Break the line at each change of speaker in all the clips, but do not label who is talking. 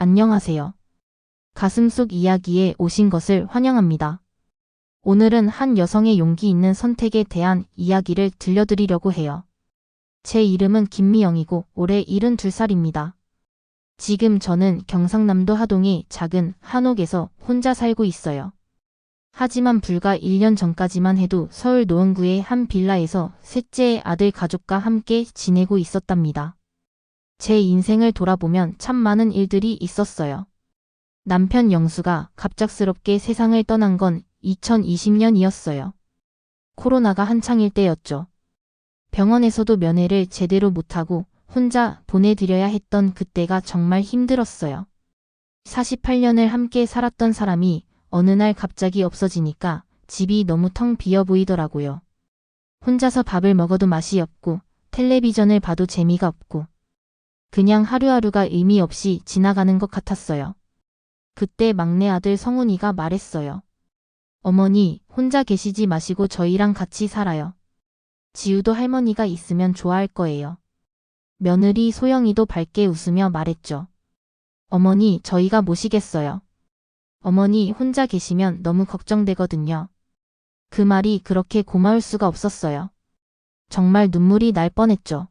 안녕하세요. 가슴속 이야기에 오신 것을 환영합니다. 오늘은 한 여성의 용기 있는 선택에 대한 이야기를 들려드리려고 해요. 제 이름은 김미영이고 올해 72살입니다. 지금 저는 경상남도 하동의 작은 한옥에서 혼자 살고 있어요. 하지만 불과 1년 전까지만 해도 서울 노원구의 한 빌라에서 셋째의 아들 가족과 함께 지내고 있었답니다. 제 인생을 돌아보면 참 많은 일들이 있었어요. 남편 영수가 갑작스럽게 세상을 떠난 건 2020년이었어요. 코로나가 한창일 때였죠. 병원에서도 면회를 제대로 못하고 혼자 보내드려야 했던 그때가 정말 힘들었어요. 48년을 함께 살았던 사람이 어느 날 갑자기 없어지니까 집이 너무 텅 비어 보이더라고요. 혼자서 밥을 먹어도 맛이 없고 텔레비전을 봐도 재미가 없고 그냥 하루하루가 의미 없이 지나가는 것 같았어요. 그때 막내 아들 성훈이가 말했어요. 어머니, 혼자 계시지 마시고 저희랑 같이 살아요. 지우도 할머니가 있으면 좋아할 거예요. 며느리 소영이도 밝게 웃으며 말했죠. 어머니, 저희가 모시겠어요. 어머니 혼자 계시면 너무 걱정되거든요. 그 말이 그렇게 고마울 수가 없었어요. 정말 눈물이 날 뻔했죠.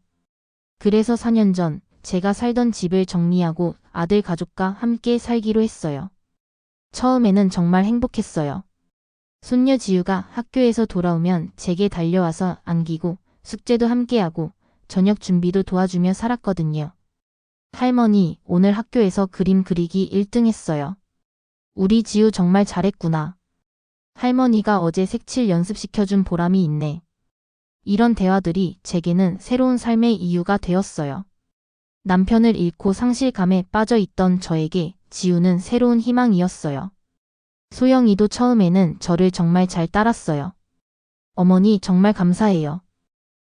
그래서 4년 전 제가 살던 집을 정리하고 아들 가족과 함께 살기로 했어요. 처음에는 정말 행복했어요. 손녀 지우가 학교에서 돌아오면 제게 달려와서 안기고 숙제도 함께하고 저녁 준비도 도와주며 살았거든요. 할머니, 오늘 학교에서 그림 그리기 1등 했어요. 우리 지우 정말 잘했구나. 할머니가 어제 색칠 연습시켜준 보람이 있네. 이런 대화들이 제게는 새로운 삶의 이유가 되었어요. 남편을 잃고 상실감에 빠져 있던 저에게 지우는 새로운 희망이었어요. 소영이도 처음에는 저를 정말 잘 따랐어요. 어머니 정말 감사해요.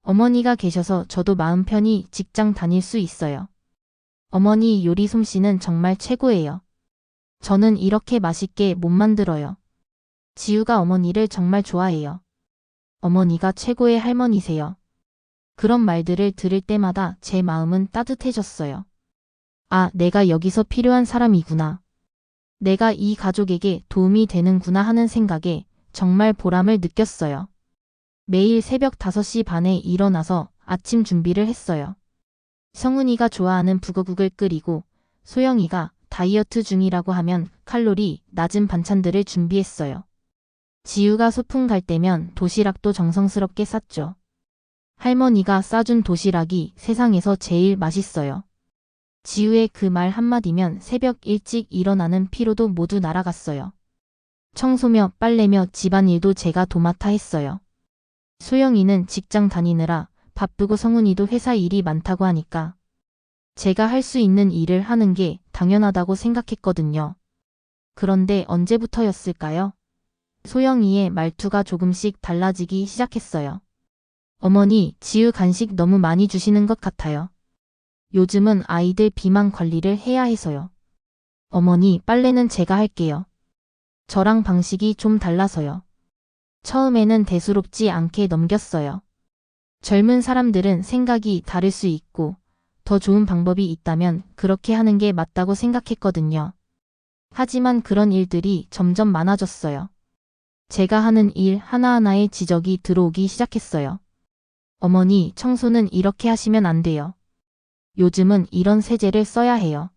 어머니가 계셔서 저도 마음 편히 직장 다닐 수 있어요. 어머니 요리 솜씨는 정말 최고예요. 저는 이렇게 맛있게 못 만들어요. 지우가 어머니를 정말 좋아해요. 어머니가 최고의 할머니세요. 그런 말들을 들을 때마다 제 마음은 따뜻해졌어요. 아, 내가 여기서 필요한 사람이구나. 내가 이 가족에게 도움이 되는구나 하는 생각에 정말 보람을 느꼈어요. 매일 새벽 5시 반에 일어나서 아침 준비를 했어요. 성은이가 좋아하는 북어국을 끓이고 소영이가 다이어트 중이라고 하면 칼로리 낮은 반찬들을 준비했어요. 지우가 소풍 갈 때면 도시락도 정성스럽게 쌌죠. 할머니가 싸준 도시락이 세상에서 제일 맛있어요. 지우의 그 말 한마디면 새벽 일찍 일어나는 피로도 모두 날아갔어요. 청소며 빨래며 집안일도 제가 도맡아 했어요. 소영이는 직장 다니느라 바쁘고 성훈이도 회사 일이 많다고 하니까 제가 할 수 있는 일을 하는 게 당연하다고 생각했거든요. 그런데 언제부터였을까요? 소영이의 말투가 조금씩 달라지기 시작했어요. 어머니, 지우 간식 너무 많이 주시는 것 같아요. 요즘은 아이들 비만 관리를 해야 해서요. 어머니, 빨래는 제가 할게요. 저랑 방식이 좀 달라서요. 처음에는 대수롭지 않게 넘겼어요. 젊은 사람들은 생각이 다를 수 있고 더 좋은 방법이 있다면 그렇게 하는 게 맞다고 생각했거든요. 하지만 그런 일들이 점점 많아졌어요. 제가 하는 일 하나하나에 지적이 들어오기 시작했어요. 어머니, 청소는 이렇게 하시면 안 돼요. 요즘은 이런 세제를 써야 해요.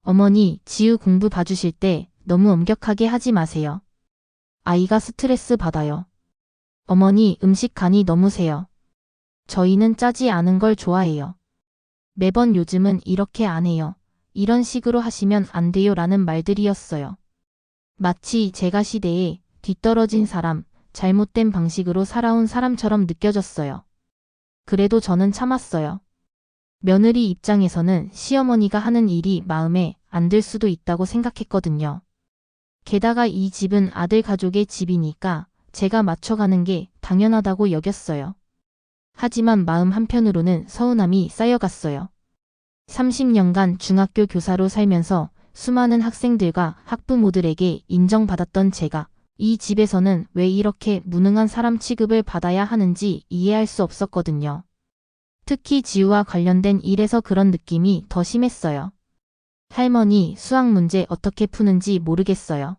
어머니, 지우 공부 봐주실 때 너무 엄격하게 하지 마세요. 아이가 스트레스 받아요. 어머니, 음식 간이 너무 세요. 저희는 짜지 않은 걸 좋아해요. 매번 요즘은 이렇게 안 해요. 이런 식으로 하시면 안 돼요 라는 말들이었어요. 마치 제가 시대에 뒤떨어진 사람, 잘못된 방식으로 살아온 사람처럼 느껴졌어요. 그래도 저는 참았어요. 며느리 입장에서는 시어머니가 하는 일이 마음에 안 들 수도 있다고 생각했거든요. 게다가 이 집은 아들 가족의 집이니까 제가 맞춰가는 게 당연하다고 여겼어요. 하지만 마음 한편으로는 서운함이 쌓여갔어요. 30년간 중학교 교사로 살면서 수많은 학생들과 학부모들에게 인정받았던 제가 이 집에서는 왜 이렇게 무능한 사람 취급을 받아야 하는지 이해할 수 없었거든요. 특히 지우와 관련된 일에서 그런 느낌이 더 심했어요. 할머니, 수학 문제 어떻게 푸는지 모르겠어요.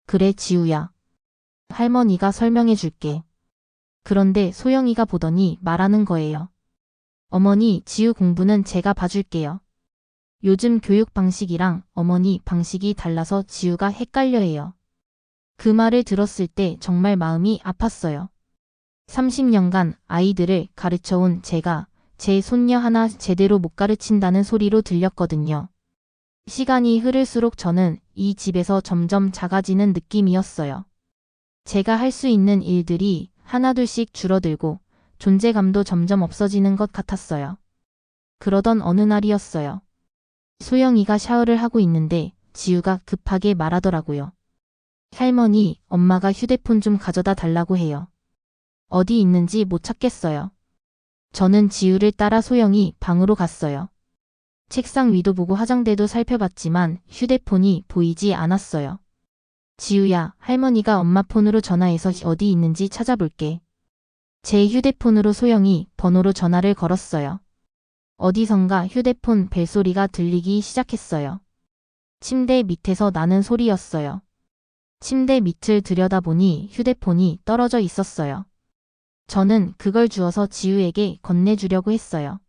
그래, 지우야. 할머니가 설명해 줄게. 그런데 소영이가 보더니 말하는 거예요. 어머니, 지우 공부는 제가 봐줄게요. 요즘 교육 방식이랑 어머니 방식이 달라서 지우가 헷갈려 해요. 그 말을 들었을 때 정말 마음이 아팠어요. 30년간 아이들을 가르쳐온 제가 제 손녀 하나 제대로 못 가르친다는 소리로 들렸거든요. 시간이 흐를수록 저는 이 집에서 점점 작아지는 느낌이었어요. 제가 할 수 있는 일들이 하나둘씩 줄어들고 존재감도 점점 없어지는 것 같았어요. 그러던 어느 날이었어요. 소영이가 샤워를 하고 있는데 지우가 급하게 말하더라고요. 할머니, 엄마가 휴대폰 좀 가져다 달라고 해요. 어디 있는지 못 찾겠어요. 저는 지우를 따라 소영이 방으로 갔어요. 책상 위도 보고 화장대도 살펴봤지만 휴대폰이 보이지 않았어요. 지우야, 할머니가 엄마 폰으로 전화해서 어디 있는지 찾아볼게. 제 휴대폰으로 소영이 번호로 전화를 걸었어요. 어디선가 휴대폰 벨소리가 들리기 시작했어요. 침대 밑에서 나는 소리였어요. 침대 밑을 들여다보니 휴대폰이 떨어져 있었어요. 저는 그걸 주워서 지우에게 건네주려고 했어요.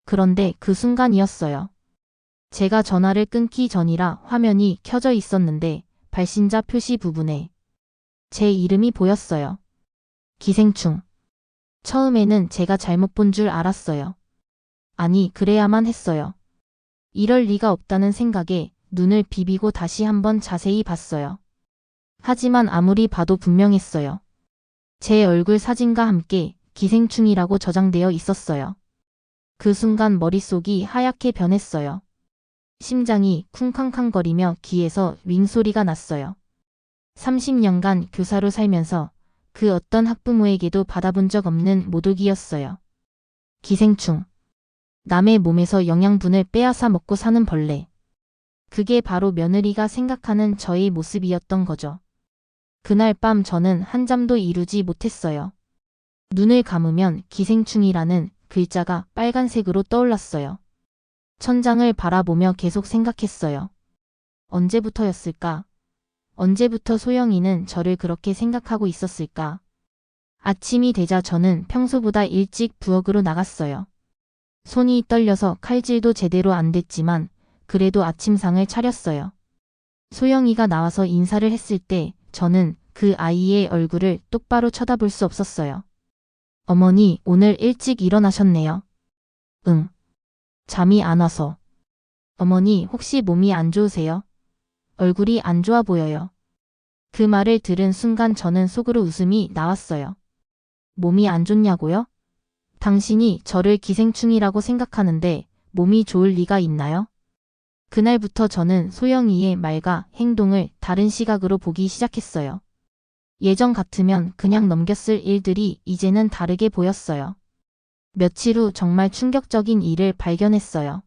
그런데 그 순간이었어요. 제가 전화를 끊기 전이라 화면이 켜져 있었는데 발신자 표시 부분에 제 이름이 보였어요. 기생충. 처음에는 제가 잘못 본 줄 알았어요. 아니, 그래야만 했어요. 이럴 리가 없다는 생각에 눈을 비비고 다시 한번 자세히 봤어요. 하지만 아무리 봐도 분명했어요. 제 얼굴 사진과 함께 기생충이라고 저장되어 있었어요. 그 순간 머릿속이 하얗게 변했어요. 심장이 쿵쾅쾅거리며 귀에서 윙소리가 났어요. 30년간 교사로 살면서 그 어떤 학부모에게도 받아본 적 없는 모독이었어요. 기생충. 남의 몸에서 영양분을 빼앗아 먹고 사는 벌레. 그게 바로 며느리가 생각하는 저의 모습이었던 거죠. 그날 밤 저는 한잠도 이루지 못했어요. 눈을 감으면 기생충이라는 글자가 빨간색으로 떠올랐어요. 천장을 바라보며 계속 생각했어요. 언제부터였을까? 언제부터 소영이는 저를 그렇게 생각하고 있었을까? 아침이 되자 저는 평소보다 일찍 부엌으로 나갔어요. 손이 떨려서 칼질도 제대로 안 됐지만 그래도 아침상을 차렸어요. 소영이가 나와서 인사를 했을 때 저는 그 아이의 얼굴을 똑바로 쳐다볼 수 없었어요. 어머니, 오늘 일찍 일어나셨네요. 응. 잠이 안 와서. 어머니, 혹시 몸이 안 좋으세요? 얼굴이 안 좋아 보여요. 그 말을 들은 순간 저는 속으로 웃음이 나왔어요. 몸이 안 좋냐고요? 당신이 저를 기생충이라고 생각하는데 몸이 좋을 리가 있나요? 그날부터 저는 소영이의 말과 행동을 다른 시각으로 보기 시작했어요. 예전 같으면 그냥 넘겼을 일들이 이제는 다르게 보였어요. 며칠 후 정말 충격적인 일을 발견했어요.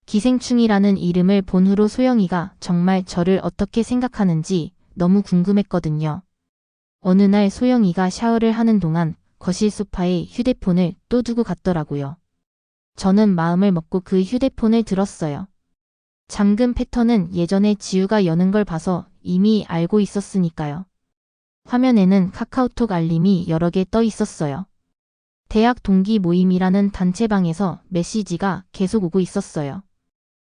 기생충이라는 이름을 본 후로 소영이가 정말 저를 어떻게 생각하는지 너무 궁금했거든요. 어느 날 소영이가 샤워를 하는 동안 거실 소파에 휴대폰을 또 두고 갔더라고요. 저는 마음을 먹고 그 휴대폰을 들었어요. 잠금 패턴은 예전에 지우가 여는 걸 봐서 이미 알고 있었으니까요. 화면에는 카카오톡 알림이 여러 개 떠 있었어요. 대학 동기 모임이라는 단체방에서 메시지가 계속 오고 있었어요.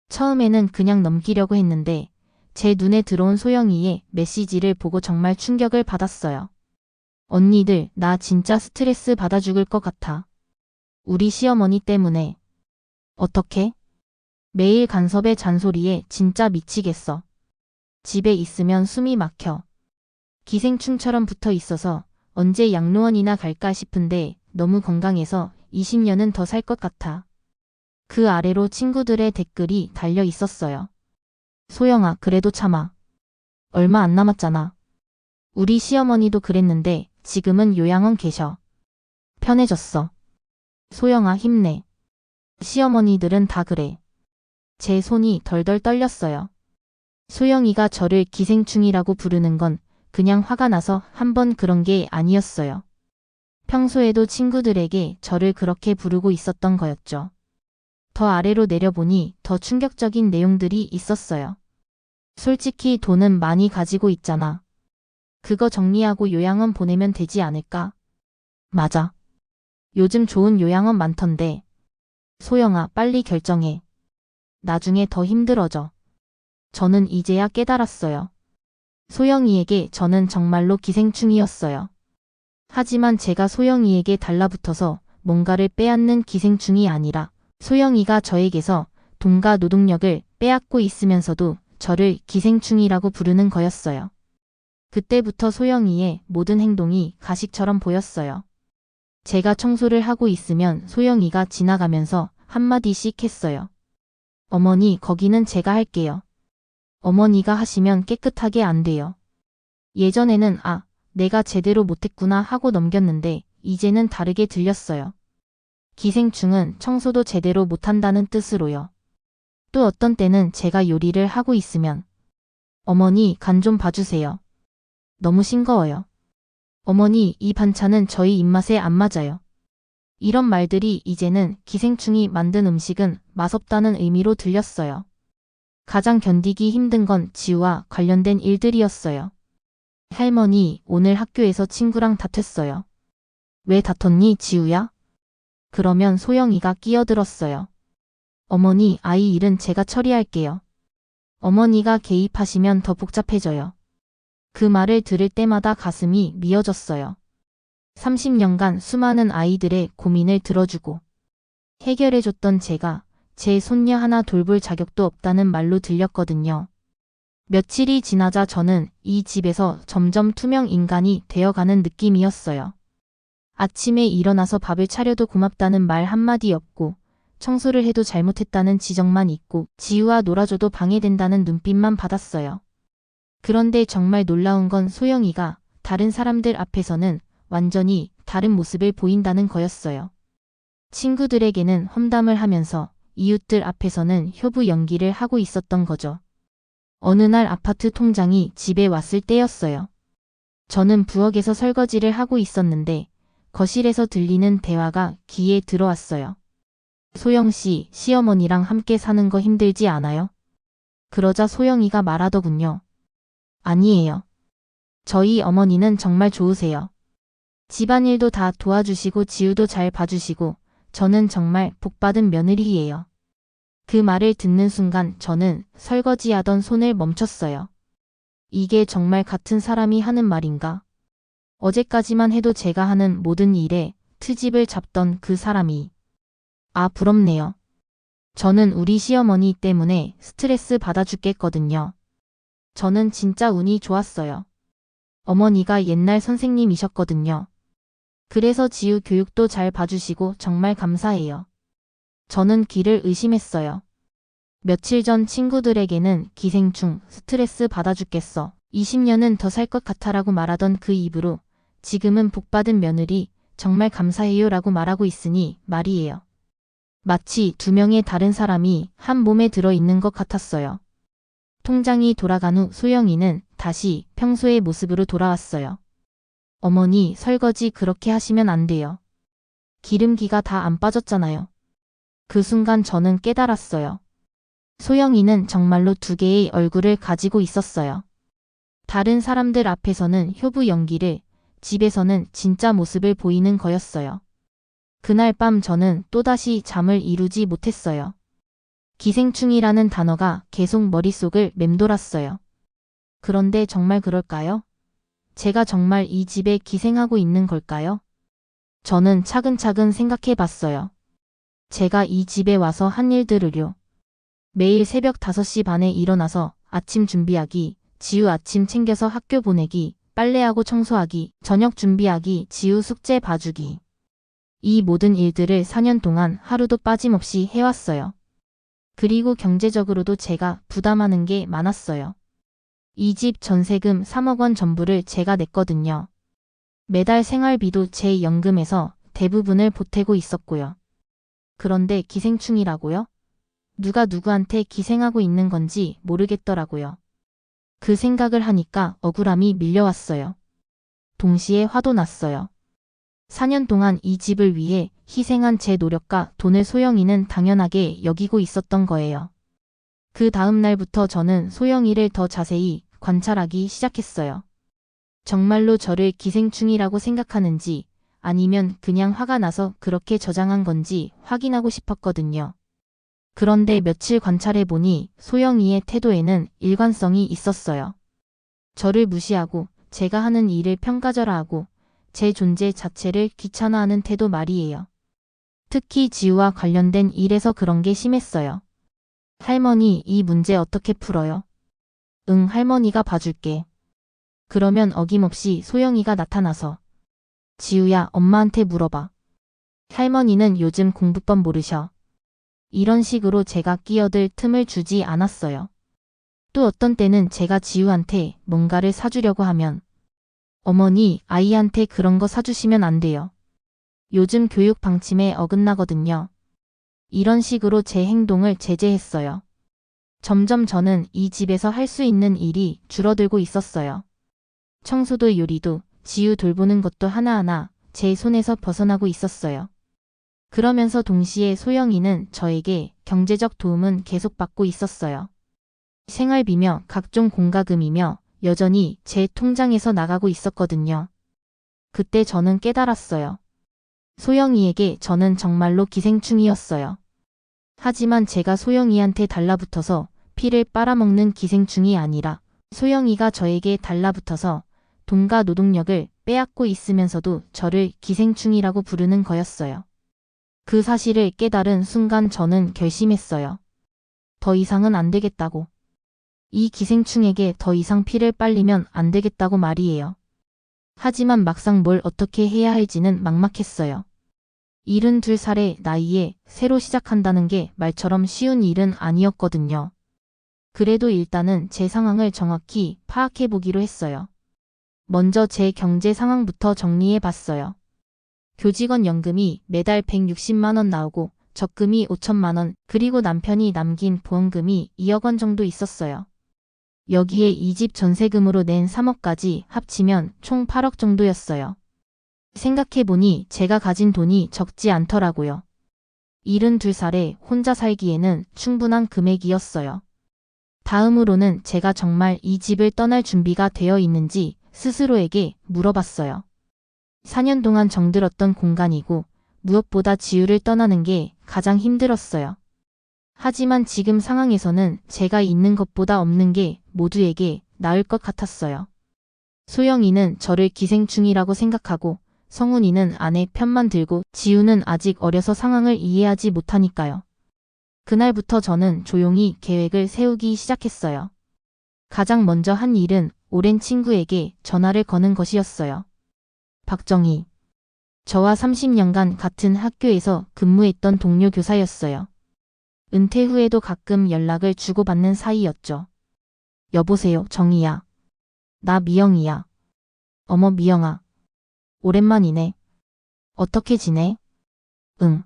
처음에는 그냥 넘기려고 했는데 제 눈에 들어온 소영이의 메시지를 보고 정말 충격을 받았어요. 언니들, 나 진짜 스트레스 받아 죽을 것 같아. 우리 시어머니 때문에. 어떻게? 매일 간섭의 잔소리에 진짜 미치겠어. 집에 있으면 숨이 막혀. 기생충처럼 붙어 있어서 언제 양로원이나 갈까 싶은데 너무 건강해서 20년은 더 살 것 같아. 그 아래로 친구들의 댓글이 달려 있었어요. 소영아, 그래도 참아. 얼마 안 남았잖아. 우리 시어머니도 그랬는데 지금은 요양원 계셔. 편해졌어. 소영아, 힘내. 시어머니들은 다 그래. 제 손이 덜덜 떨렸어요. 소영이가 저를 기생충이라고 부르는 건 그냥 화가 나서 한번 그런 게 아니었어요. 평소에도 친구들에게 저를 그렇게 부르고 있었던 거였죠. 더 아래로 내려보니 더 충격적인 내용들이 있었어요. 솔직히 돈은 많이 가지고 있잖아. 그거 정리하고 요양원 보내면 되지 않을까? 맞아. 요즘 좋은 요양원 많던데. 소영아, 빨리 결정해. 나중에 더 힘들어져. 저는 이제야 깨달았어요. 소영이에게 저는 정말로 기생충이었어요. 하지만 제가 소영이에게 달라붙어서 뭔가를 빼앗는 기생충이 아니라 소영이가 저에게서 돈과 노동력을 빼앗고 있으면서도 저를 기생충이라고 부르는 거였어요. 그때부터 소영이의 모든 행동이 가식처럼 보였어요. 제가 청소를 하고 있으면 소영이가 지나가면서 한마디씩 했어요. 어머니, 거기는 제가 할게요. 어머니가 하시면 깨끗하게 안 돼요. 예전에는 내가 제대로 못했구나 하고 넘겼는데 이제는 다르게 들렸어요. 기생충은 청소도 제대로 못한다는 뜻으로요. 또 어떤 때는 제가 요리를 하고 있으면 어머니, 간 좀 봐주세요. 너무 싱거워요. 어머니, 이 반찬은 저희 입맛에 안 맞아요. 이런 말들이 이제는 기생충이 만든 음식은 맛없다는 의미로 들렸어요. 가장 견디기 힘든 건 지우와 관련된 일들이었어요. 할머니, 오늘 학교에서 친구랑 다퉜어요. 왜 다퉜니, 지우야? 그러면 소영이가 끼어들었어요. 어머니, 아이 일은 제가 처리할게요. 어머니가 개입하시면 더 복잡해져요. 그 말을 들을 때마다 가슴이 미어졌어요. 30년간 수많은 아이들의 고민을 들어주고 해결해줬던 제가 제 손녀 하나 돌볼 자격도 없다는 말로 들렸거든요. 며칠이 지나자 저는 이 집에서 점점 투명 인간이 되어가는 느낌이었어요. 아침에 일어나서 밥을 차려도 고맙다는 말 한마디 없고 청소를 해도 잘못했다는 지적만 있고 지우와 놀아줘도 방해된다는 눈빛만 받았어요. 그런데 정말 놀라운 건 소영이가 다른 사람들 앞에서는 완전히 다른 모습을 보인다는 거였어요. 친구들에게는 험담을 하면서 이웃들 앞에서는 효부 연기를 하고 있었던 거죠. 어느 날 아파트 통장이 집에 왔을 때였어요. 저는 부엌에서 설거지를 하고 있었는데 거실에서 들리는 대화가 귀에 들어왔어요. 소영씨, 시어머니랑 함께 사는 거 힘들지 않아요? 그러자 소영이가 말하더군요. 아니에요. 저희 어머니는 정말 좋으세요. 집안일도 다 도와주시고 지우도 잘 봐주시고 저는 정말 복받은 며느리예요. 그 말을 듣는 순간 저는 설거지하던 손을 멈췄어요. 이게 정말 같은 사람이 하는 말인가? 어제까지만 해도 제가 하는 모든 일에 트집을 잡던 그 사람이. 부럽네요. 저는 우리 시어머니 때문에 스트레스 받아 죽겠거든요. 저는 진짜 운이 좋았어요. 어머니가 옛날 선생님이셨거든요. 그래서 지우 교육도 잘 봐주시고 정말 감사해요. 저는 귀를 의심했어요. 며칠 전 친구들에게는 기생충, 스트레스 받아 죽겠어. 20년은 더 살 것 같아라고 말하던 그 입으로 지금은 복받은 며느리, 정말 감사해요 라고 말하고 있으니 말이에요. 마치 두 명의 다른 사람이 한 몸에 들어있는 것 같았어요. 통장이 돌아간 후 소영이는 다시 평소의 모습으로 돌아왔어요. 어머니, 설거지 그렇게 하시면 안 돼요. 기름기가 다 안 빠졌잖아요. 그 순간 저는 깨달았어요. 소영이는 정말로 두 개의 얼굴을 가지고 있었어요. 다른 사람들 앞에서는 효부 연기를, 집에서는 진짜 모습을 보이는 거였어요. 그날 밤 저는 또다시 잠을 이루지 못했어요. 기생충이라는 단어가 계속 머릿속을 맴돌았어요. 그런데 정말 그럴까요? 제가 정말 이 집에 기생하고 있는 걸까요? 저는 차근차근 생각해 봤어요. 제가 이 집에 와서 한 일들을요. 매일 새벽 5시 반에 일어나서 아침 준비하기, 지우 아침 챙겨서 학교 보내기, 빨래하고 청소하기, 저녁 준비하기, 지우 숙제 봐주기. 이 모든 일들을 4년 동안 하루도 빠짐없이 해왔어요. 그리고 경제적으로도 제가 부담하는 게 많았어요. 이 집 전세금 3억 원 전부를 제가 냈거든요. 매달 생활비도 제 연금에서 대부분을 보태고 있었고요. 그런데 기생충이라고요? 누가 누구한테 기생하고 있는 건지 모르겠더라고요. 그 생각을 하니까 억울함이 밀려왔어요. 동시에 화도 났어요. 4년 동안 이 집을 위해 희생한 제 노력과 돈을 소영이는 당연하게 여기고 있었던 거예요. 그 다음 날부터 저는 소영이를 더 자세히 관찰하기 시작했어요. 정말로 저를 기생충이라고 생각하는지 아니면 그냥 화가 나서 그렇게 저장한 건지 확인하고 싶었거든요. 그런데 며칠 관찰해보니 소영이의 태도에는 일관성이 있었어요. 저를 무시하고 제가 하는 일을 평가절하하고 제 존재 자체를 귀찮아하는 태도 말이에요. 특히 지우와 관련된 일에서 그런 게 심했어요. 할머니, 이 문제 어떻게 풀어요? 응, 할머니가 봐줄게. 그러면 어김없이 소영이가 나타나서 지우야, 엄마한테 물어봐. 할머니는 요즘 공부법 모르셔. 이런 식으로 제가 끼어들 틈을 주지 않았어요. 또 어떤 때는 제가 지우한테 뭔가를 사주려고 하면 어머니, 아이한테 그런 거 사주시면 안 돼요. 요즘 교육 방침에 어긋나거든요. 이런 식으로 제 행동을 제재했어요. 점점 저는 이 집에서 할 수 있는 일이 줄어들고 있었어요. 청소도 요리도 지우 돌보는 것도 하나하나 제 손에서 벗어나고 있었어요. 그러면서 동시에 소영이는 저에게 경제적 도움은 계속 받고 있었어요. 생활비며 각종 공과금이며 여전히 제 통장에서 나가고 있었거든요. 그때 저는 깨달았어요. 소영이에게 저는 정말로 기생충이었어요. 하지만 제가 소영이한테 달라붙어서 피를 빨아먹는 기생충이 아니라 소영이가 저에게 달라붙어서 돈과 노동력을 빼앗고 있으면서도 저를 기생충이라고 부르는 거였어요. 그 사실을 깨달은 순간 저는 결심했어요. 더 이상은 안 되겠다고. 이 기생충에게 더 이상 피를 빨리면 안 되겠다고 말이에요. 하지만 막상 뭘 어떻게 해야 할지는 막막했어요. 72살의 나이에 새로 시작한다는 게 말처럼 쉬운 일은 아니었거든요. 그래도 일단은 제 상황을 정확히 파악해 보기로 했어요. 먼저 제 경제 상황부터 정리해 봤어요. 교직원 연금이 매달 160만 원 나오고 적금이 5천만 원, 그리고 남편이 남긴 보험금이 2억 원 정도 있었어요. 여기에 이 집 전세금으로 낸 3억까지 합치면 총 8억 정도였어요. 생각해보니 제가 가진 돈이 적지 않더라고요. 72살에 혼자 살기에는 충분한 금액이었어요. 다음으로는 제가 정말 이 집을 떠날 준비가 되어 있는지 스스로에게 물어봤어요. 4년 동안 정들었던 공간이고 무엇보다 지우를 떠나는 게 가장 힘들었어요. 하지만 지금 상황에서는 제가 있는 것보다 없는 게 모두에게 나을 것 같았어요. 소영이는 저를 기생충이라고 생각하고 성훈이는 아내 편만 들고 지우는 아직 어려서 상황을 이해하지 못하니까요. 그날부터 저는 조용히 계획을 세우기 시작했어요. 가장 먼저 한 일은 오랜 친구에게 전화를 거는 것이었어요. 박정희. 저와 30년간 같은 학교에서 근무했던 동료 교사였어요. 은퇴 후에도 가끔 연락을 주고받는 사이였죠. 여보세요, 정희야. 나 미영이야. 어머, 미영아. 오랜만이네. 어떻게 지내? 응.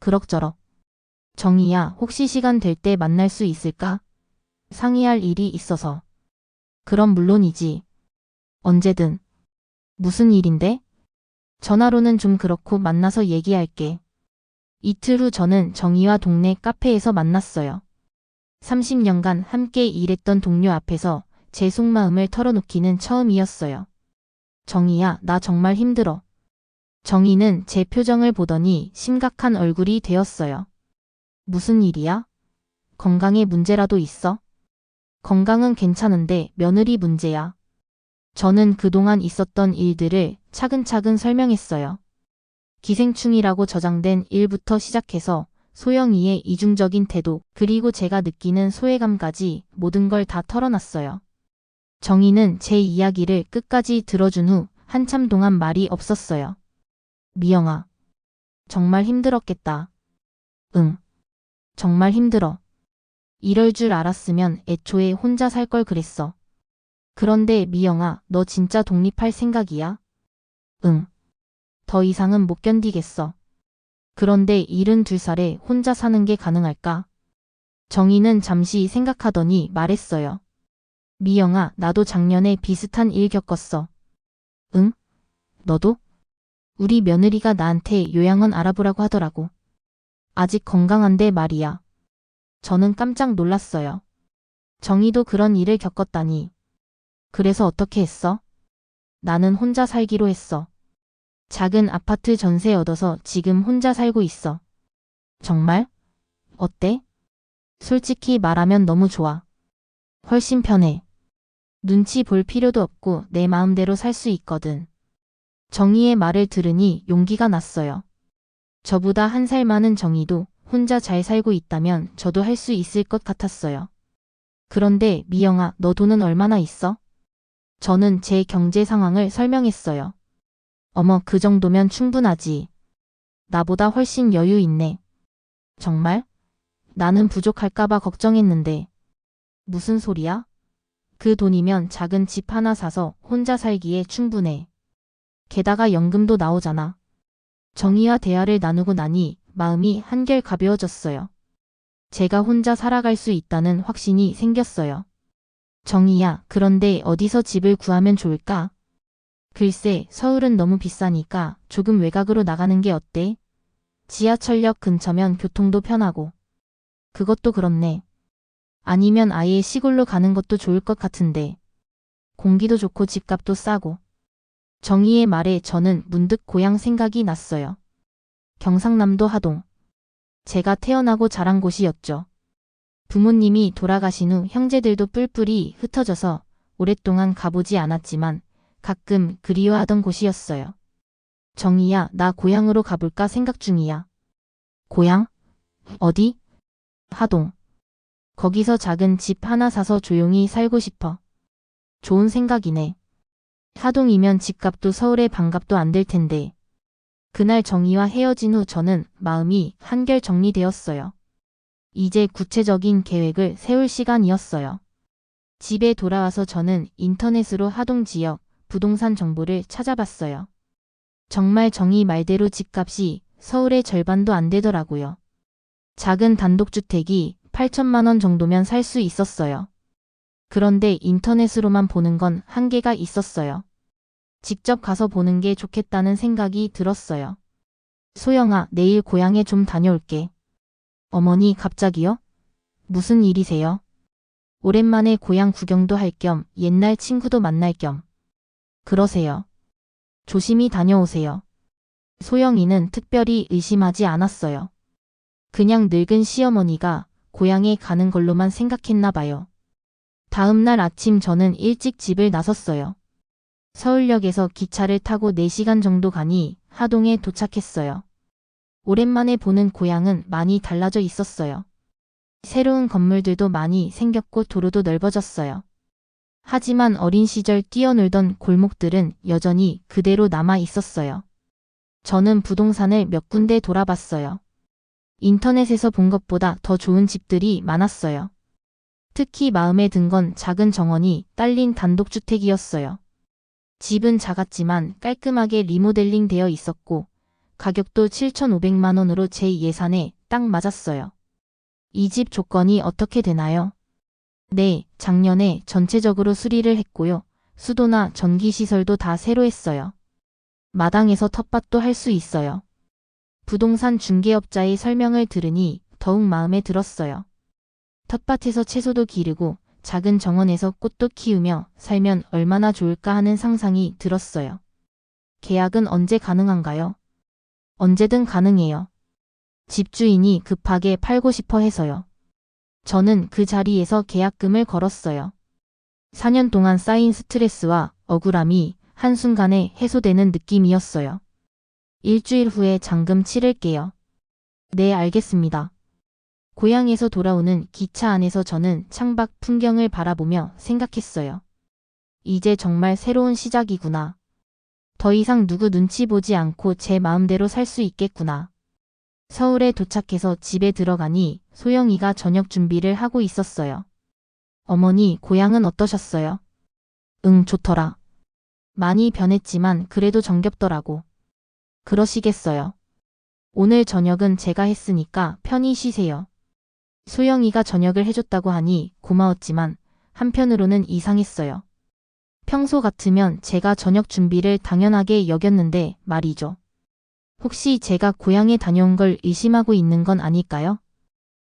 그럭저럭. 정희야, 혹시 시간 될 때 만날 수 있을까? 상의할 일이 있어서. 그럼 물론이지. 언제든. 무슨 일인데? 전화로는 좀 그렇고 만나서 얘기할게. 이틀 후 저는 정희와 동네 카페에서 만났어요. 30년간 함께 일했던 동료 앞에서 제 속마음을 털어놓기는 처음이었어요. 정희야, 나 정말 힘들어. 정희는 제 표정을 보더니 심각한 얼굴이 되었어요. 무슨 일이야? 건강에 문제라도 있어? 건강은 괜찮은데 며느리 문제야. 저는 그동안 있었던 일들을 차근차근 설명했어요. 기생충이라고 저장된 일부터 시작해서 소영이의 이중적인 태도, 그리고 제가 느끼는 소외감까지 모든 걸 다 털어놨어요. 정희는 제 이야기를 끝까지 들어준 후 한참 동안 말이 없었어요. 미영아, 정말 힘들었겠다. 응, 정말 힘들어. 이럴 줄 알았으면 애초에 혼자 살 걸 그랬어. 그런데 미영아, 너 진짜 독립할 생각이야? 응. 더 이상은 못 견디겠어. 그런데 72살에 혼자 사는 게 가능할까? 정희는 잠시 생각하더니 말했어요. 미영아, 나도 작년에 비슷한 일 겪었어. 응? 너도? 우리 며느리가 나한테 요양원 알아보라고 하더라고. 아직 건강한데 말이야. 저는 깜짝 놀랐어요. 정희도 그런 일을 겪었다니. 그래서 어떻게 했어? 나는 혼자 살기로 했어. 작은 아파트 전세 얻어서 지금 혼자 살고 있어. 정말? 어때? 솔직히 말하면 너무 좋아. 훨씬 편해. 눈치 볼 필요도 없고 내 마음대로 살 수 있거든. 정희의 말을 들으니 용기가 났어요. 저보다 1살 많은 정희도 혼자 잘 살고 있다면 저도 할 수 있을 것 같았어요. 그런데 미영아, 너 돈은 얼마나 있어? 저는 제 경제 상황을 설명했어요. 어머, 그 정도면 충분하지. 나보다 훨씬 여유 있네. 정말? 나는 부족할까봐 걱정했는데. 무슨 소리야? 그 돈이면 작은 집 하나 사서 혼자 살기에 충분해. 게다가 연금도 나오잖아. 정희와 대화를 나누고 나니 마음이 한결 가벼워졌어요. 제가 혼자 살아갈 수 있다는 확신이 생겼어요. 정희야, 그런데 어디서 집을 구하면 좋을까? 글쎄, 서울은 너무 비싸니까 조금 외곽으로 나가는 게 어때? 지하철역 근처면 교통도 편하고. 그것도 그렇네. 아니면 아예 시골로 가는 것도 좋을 것 같은데. 공기도 좋고 집값도 싸고. 정희의 말에 저는 문득 고향 생각이 났어요. 경상남도 하동. 제가 태어나고 자란 곳이었죠. 부모님이 돌아가신 후 형제들도 뿔뿔이 흩어져서 오랫동안 가보지 않았지만 가끔 그리워하던 곳이었어요. 정희야, 나 고향으로 가볼까 생각 중이야. 고향? 어디? 하동. 거기서 작은 집 하나 사서 조용히 살고 싶어. 좋은 생각이네. 하동이면 집값도 서울의 반값도 안 될 텐데. 그날 정희와 헤어진 후 저는 마음이 한결 정리되었어요. 이제 구체적인 계획을 세울 시간이었어요. 집에 돌아와서 저는 인터넷으로 하동 지역 부동산 정보를 찾아봤어요. 정말 정희 말대로 집값이 서울의 절반도 안 되더라고요. 작은 단독주택이 8천만 원 정도면 살 수 있었어요. 그런데 인터넷으로만 보는 건 한계가 있었어요. 직접 가서 보는 게 좋겠다는 생각이 들었어요. 소영아, 내일 고향에 좀 다녀올게. 어머니, 갑자기요? 무슨 일이세요? 오랜만에 고향 구경도 할 겸 옛날 친구도 만날 겸. 그러세요. 조심히 다녀오세요. 소영이는 특별히 의심하지 않았어요. 그냥 늙은 시어머니가 고향에 가는 걸로만 생각했나 봐요. 다음 날 아침 저는 일찍 집을 나섰어요. 서울역에서 기차를 타고 4시간 정도 가니 하동에 도착했어요. 오랜만에 보는 고향은 많이 달라져 있었어요. 새로운 건물들도 많이 생겼고 도로도 넓어졌어요. 하지만 어린 시절 뛰어놀던 골목들은 여전히 그대로 남아 있었어요. 저는 부동산을 몇 군데 돌아봤어요. 인터넷에서 본 것보다 더 좋은 집들이 많았어요. 특히 마음에 든 건 작은 정원이 딸린 단독주택이었어요. 집은 작았지만 깔끔하게 리모델링 되어 있었고 가격도 7,500만 원으로 제 예산에 딱 맞았어요. 이 집 조건이 어떻게 되나요? 네, 작년에 전체적으로 수리를 했고요. 수도나 전기시설도 다 새로 했어요. 마당에서 텃밭도 할 수 있어요. 부동산 중개업자의 설명을 들으니 더욱 마음에 들었어요. 텃밭에서 채소도 기르고 작은 정원에서 꽃도 키우며 살면 얼마나 좋을까 하는 상상이 들었어요. 계약은 언제 가능한가요? 언제든 가능해요. 집주인이 급하게 팔고 싶어 해서요. 저는 그 자리에서 계약금을 걸었어요. 4년 동안 쌓인 스트레스와 억울함이 한순간에 해소되는 느낌이었어요. 일주일 후에 잔금 치를게요. 네, 알겠습니다. 고향에서 돌아오는 기차 안에서 저는 창밖 풍경을 바라보며 생각했어요. 이제 정말 새로운 시작이구나. 더 이상 누구 눈치 보지 않고 제 마음대로 살 수 있겠구나. 서울에 도착해서 집에 들어가니 소영이가 저녁 준비를 하고 있었어요. 어머니, 고향은 어떠셨어요? 응, 좋더라. 많이 변했지만 그래도 정겹더라고. 그러시겠어요. 오늘 저녁은 제가 했으니까 편히 쉬세요. 소영이가 저녁을 해줬다고 하니 고마웠지만 한편으로는 이상했어요. 평소 같으면 제가 저녁 준비를 당연하게 여겼는데 말이죠. 혹시 제가 고향에 다녀온 걸 의심하고 있는 건 아닐까요?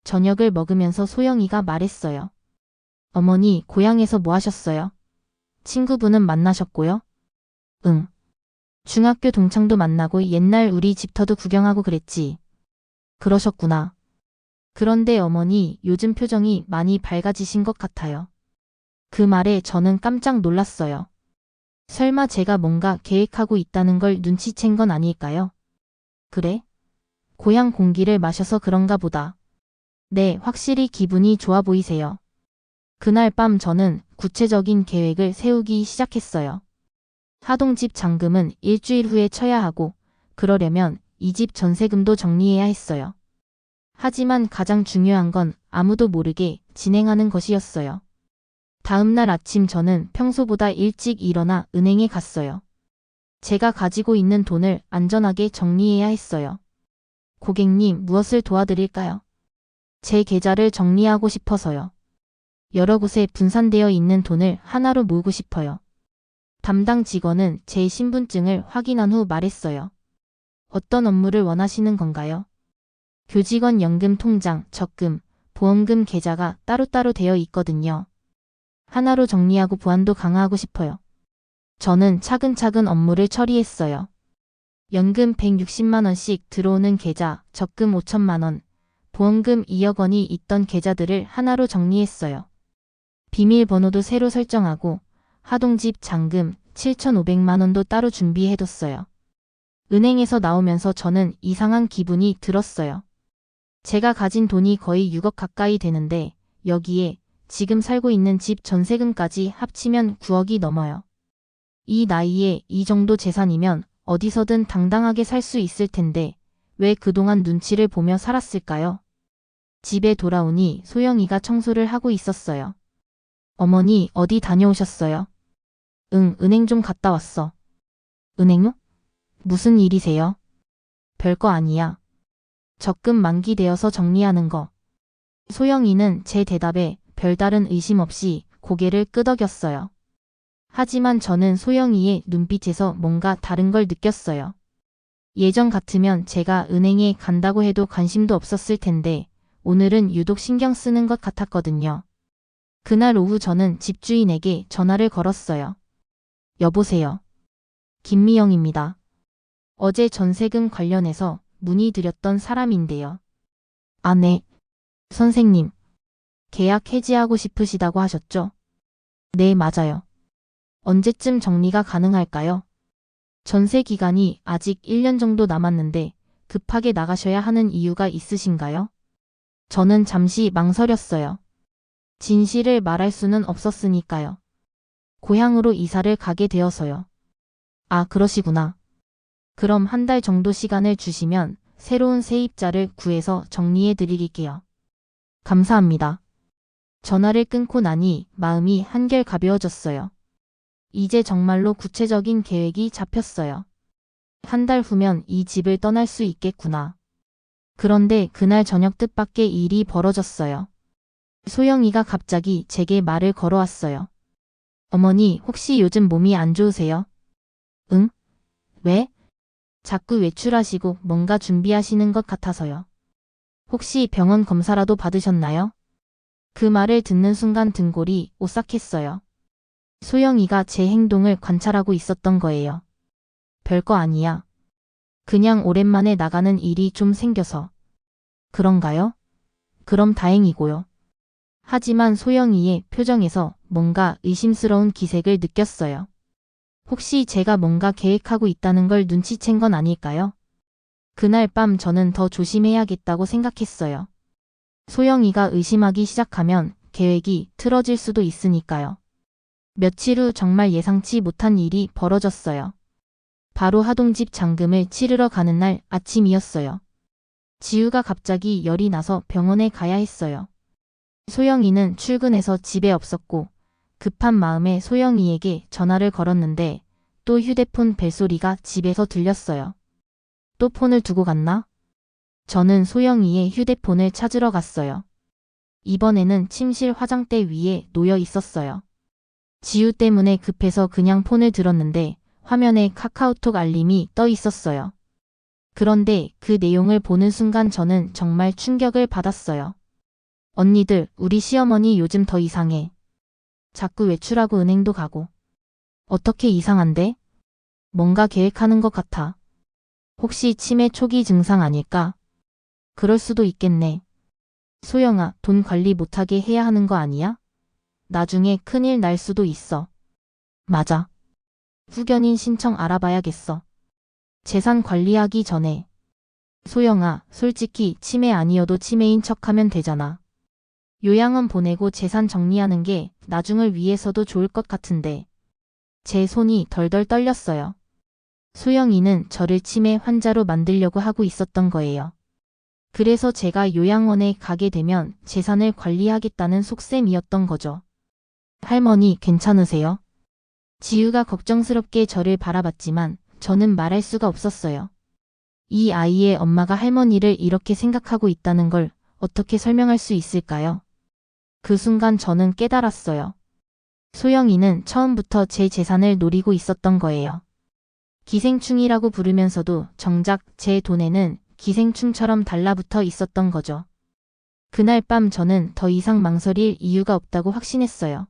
저녁을 먹으면서 소영이가 말했어요. 어머니, 고향에서 뭐 하셨어요? 친구분은 만나셨고요? 응. 중학교 동창도 만나고 옛날 우리 집터도 구경하고 그랬지. 그러셨구나. 그런데 어머니, 요즘 표정이 많이 밝아지신 것 같아요. 그 말에 저는 깜짝 놀랐어요. 설마 제가 뭔가 계획하고 있다는 걸 눈치챈 건 아닐까요? 그래? 고향 공기를 마셔서 그런가 보다. 네, 확실히 기분이 좋아 보이세요. 그날 밤 저는 구체적인 계획을 세우기 시작했어요. 하동집 잔금은 일주일 후에 쳐야 하고, 그러려면 이 집 전세금도 정리해야 했어요. 하지만 가장 중요한 건 아무도 모르게 진행하는 것이었어요. 다음 날 아침 저는 평소보다 일찍 일어나 은행에 갔어요. 제가 가지고 있는 돈을 안전하게 정리해야 했어요. 고객님, 무엇을 도와드릴까요? 제 계좌를 정리하고 싶어서요. 여러 곳에 분산되어 있는 돈을 하나로 모으고 싶어요. 담당 직원은 제 신분증을 확인한 후 말했어요. 어떤 업무를 원하시는 건가요? 교직원 연금 통장, 적금, 보험금 계좌가 따로따로 되어 있거든요. 하나로 정리하고 보안도 강화하고 싶어요. 저는 차근차근 업무를 처리했어요. 연금 160만 원씩 들어오는 계좌, 적금 5천만 원, 보험금 2억 원이 있던 계좌들을 하나로 정리했어요. 비밀번호도 새로 설정하고 하동집 잔금 7,500만 원도 따로 준비해뒀어요. 은행에서 나오면서 저는 이상한 기분이 들었어요. 제가 가진 돈이 거의 6억 가까이 되는데 여기에 지금 살고 있는 집 전세금까지 합치면 9억이 넘어요. 이 나이에 이 정도 재산이면 어디서든 당당하게 살 수 있을 텐데 왜 그동안 눈치를 보며 살았을까요? 집에 돌아오니 소영이가 청소를 하고 있었어요. 어머니, 어디 다녀오셨어요? 응, 은행 좀 갔다 왔어. 은행요? 무슨 일이세요? 별거 아니야. 적금 만기되어서 정리하는 거. 소영이는 제 대답에 별다른 의심 없이 고개를 끄덕였어요. 하지만 저는 소영이의 눈빛에서 뭔가 다른 걸 느꼈어요. 예전 같으면 제가 은행에 간다고 해도 관심도 없었을 텐데 오늘은 유독 신경 쓰는 것 같았거든요. 그날 오후 저는 집주인에게 전화를 걸었어요. 여보세요. 김미영입니다. 어제 전세금 관련해서 문의드렸던 사람인데요. 아, 네. 선생님, 계약 해지하고 싶으시다고 하셨죠? 네, 맞아요. 언제쯤 정리가 가능할까요? 전세 기간이 아직 1년 정도 남았는데 급하게 나가셔야 하는 이유가 있으신가요? 저는 잠시 망설였어요. 진실을 말할 수는 없었으니까요. 고향으로 이사를 가게 되어서요. 아, 그러시구나. 그럼 한 달 정도 시간을 주시면 새로운 세입자를 구해서 정리해 드릴게요. 감사합니다. 전화를 끊고 나니 마음이 한결 가벼워졌어요. 이제 정말로 구체적인 계획이 잡혔어요. 한 달 후면 이 집을 떠날 수 있겠구나. 그런데 그날 저녁 뜻밖의 일이 벌어졌어요. 소영이가 갑자기 제게 말을 걸어왔어요. 어머니, 혹시 요즘 몸이 안 좋으세요? 응? 왜? 자꾸 외출하시고 뭔가 준비하시는 것 같아서요. 혹시 병원 검사라도 받으셨나요? 그 말을 듣는 순간 등골이 오싹했어요. 소영이가 제 행동을 관찰하고 있었던 거예요. 별거 아니야. 그냥 오랜만에 나가는 일이 좀 생겨서. 그런가요? 그럼 다행이고요. 하지만 소영이의 표정에서 뭔가 의심스러운 기색을 느꼈어요. 혹시 제가 뭔가 계획하고 있다는 걸 눈치챈 건 아닐까요? 그날 밤 저는 더 조심해야겠다고 생각했어요. 소영이가 의심하기 시작하면 계획이 틀어질 수도 있으니까요. 며칠 후 정말 예상치 못한 일이 벌어졌어요. 바로 하동집 잔금을 치르러 가는 날 아침이었어요. 지우가 갑자기 열이 나서 병원에 가야 했어요. 소영이는 출근해서 집에 없었고 급한 마음에 소영이에게 전화를 걸었는데 또 휴대폰 벨소리가 집에서 들렸어요. 또 폰을 두고 갔나? 저는 소영이의 휴대폰을 찾으러 갔어요. 이번에는 침실 화장대 위에 놓여 있었어요. 지우 때문에 급해서 그냥 폰을 들었는데 화면에 카카오톡 알림이 떠 있었어요. 그런데 그 내용을 보는 순간 저는 정말 충격을 받았어요. 언니들, 우리 시어머니 요즘 더 이상해. 자꾸 외출하고 은행도 가고. 어떻게 이상한데? 뭔가 계획하는 것 같아. 혹시 치매 초기 증상 아닐까? 그럴 수도 있겠네. 소영아, 돈 관리 못하게 해야 하는 거 아니야? 나중에 큰일 날 수도 있어. 맞아. 후견인 신청 알아봐야겠어. 재산 관리하기 전에. 소영아, 솔직히 치매 아니어도 치매인 척하면 되잖아. 요양원 보내고 재산 정리하는 게 나중을 위해서도 좋을 것 같은데. 제 손이 덜덜 떨렸어요. 소영이는 저를 치매 환자로 만들려고 하고 있었던 거예요. 그래서 제가 요양원에 가게 되면 재산을 관리하겠다는 속셈이었던 거죠. 할머니, 괜찮으세요? 지유가 걱정스럽게 저를 바라봤지만 저는 말할 수가 없었어요. 이 아이의 엄마가 할머니를 이렇게 생각하고 있다는 걸 어떻게 설명할 수 있을까요? 그 순간 저는 깨달았어요. 소영이는 처음부터 제 재산을 노리고 있었던 거예요. 기생충이라고 부르면서도 정작 제 돈에는 기생충처럼 달라붙어 있었던 거죠. 그날 밤 저는 더 이상 망설일 이유가 없다고 확신했어요.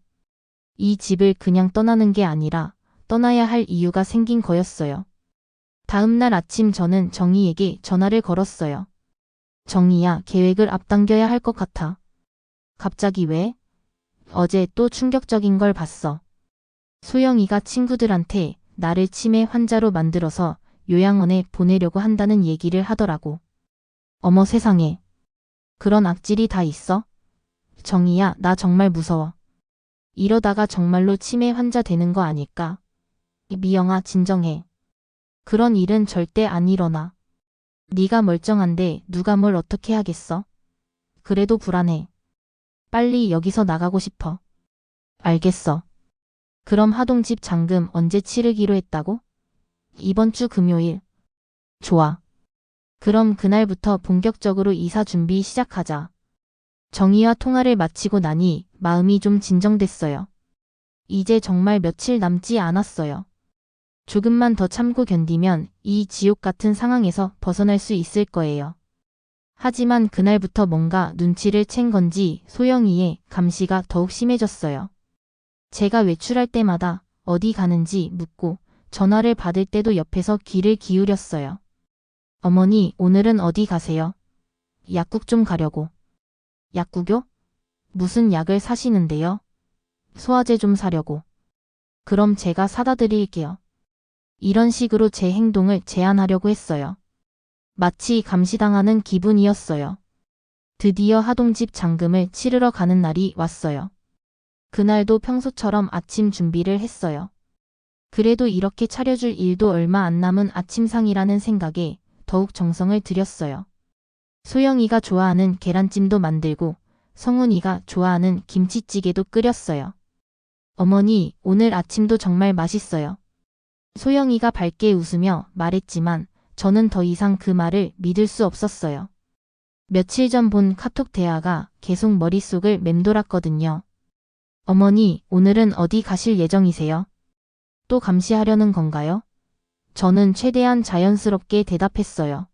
이 집을 그냥 떠나는 게 아니라 떠나야 할 이유가 생긴 거였어요. 다음 날 아침 저는 정희에게 전화를 걸었어요. 정희야, 계획을 앞당겨야 할 것 같아. 갑자기 왜? 어제 또 충격적인 걸 봤어. 소영이가 친구들한테 나를 치매 환자로 만들어서 요양원에 보내려고 한다는 얘기를 하더라고. 어머 세상에. 그런 악질이 다 있어? 정희야, 나 정말 무서워. 이러다가 정말로 치매 환자 되는 거 아닐까? 미영아, 진정해. 그런 일은 절대 안 일어나. 네가 멀쩡한데 누가 뭘 어떻게 하겠어? 그래도 불안해. 빨리 여기서 나가고 싶어. 알겠어. 그럼 하동집 잔금 언제 치르기로 했다고? 이번 주 금요일. 좋아. 그럼 그날부터 본격적으로 이사 준비 시작하자. 정희와 통화를 마치고 나니 마음이 좀 진정됐어요. 이제 정말 며칠 남지 않았어요. 조금만 더 참고 견디면 이 지옥 같은 상황에서 벗어날 수 있을 거예요. 하지만 그날부터 뭔가 눈치를 챈 건지 소영이의 감시가 더욱 심해졌어요. 제가 외출할 때마다 어디 가는지 묻고 전화를 받을 때도 옆에서 귀를 기울였어요. 어머니, 오늘은 어디 가세요? 약국 좀 가려고. 약국요? 무슨 약을 사시는데요? 소화제 좀 사려고. 그럼 제가 사다 드릴게요. 이런 식으로 제 행동을 제한하려고 했어요. 마치 감시당하는 기분이었어요. 드디어 하동집 잔금을 치르러 가는 날이 왔어요. 그날도 평소처럼 아침 준비를 했어요. 그래도 이렇게 차려줄 일도 얼마 안 남은 아침상이라는 생각에 더욱 정성을 들였어요. 소영이가 좋아하는 계란찜도 만들고 성훈이가 좋아하는 김치찌개도 끓였어요. 어머니, 오늘 아침도 정말 맛있어요. 소영이가 밝게 웃으며 말했지만 저는 더 이상 그 말을 믿을 수 없었어요. 며칠 전 본 카톡 대화가 계속 머릿속을 맴돌았거든요. 어머니, 오늘은 어디 가실 예정이세요? 또 감시하려는 건가요? 저는 최대한 자연스럽게 대답했어요.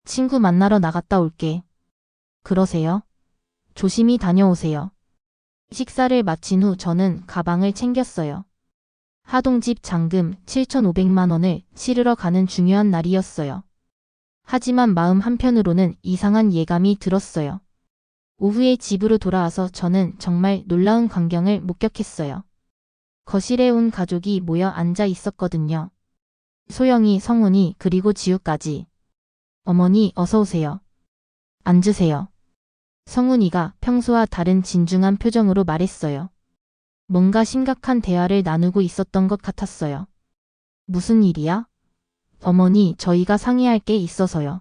친구 만나러 나갔다 올게. 그러세요? 조심히 다녀오세요. 식사를 마친 후 저는 가방을 챙겼어요. 하동집 잔금 7,500만 원을 치르러 가는 중요한 날이었어요. 하지만 마음 한편으로는 이상한 예감이 들었어요. 오후에 집으로 돌아와서 저는 정말 놀라운 광경을 목격했어요. 거실에 온 가족이 모여 앉아 있었거든요. 소영이, 성훈이, 그리고 지우까지. 어머니, 어서 오세요. 앉으세요. 성훈이가 평소와 다른 진중한 표정으로 말했어요. 뭔가 심각한 대화를 나누고 있었던 것 같았어요. 무슨 일이야? 어머니, 저희가 상의할 게 있어서요.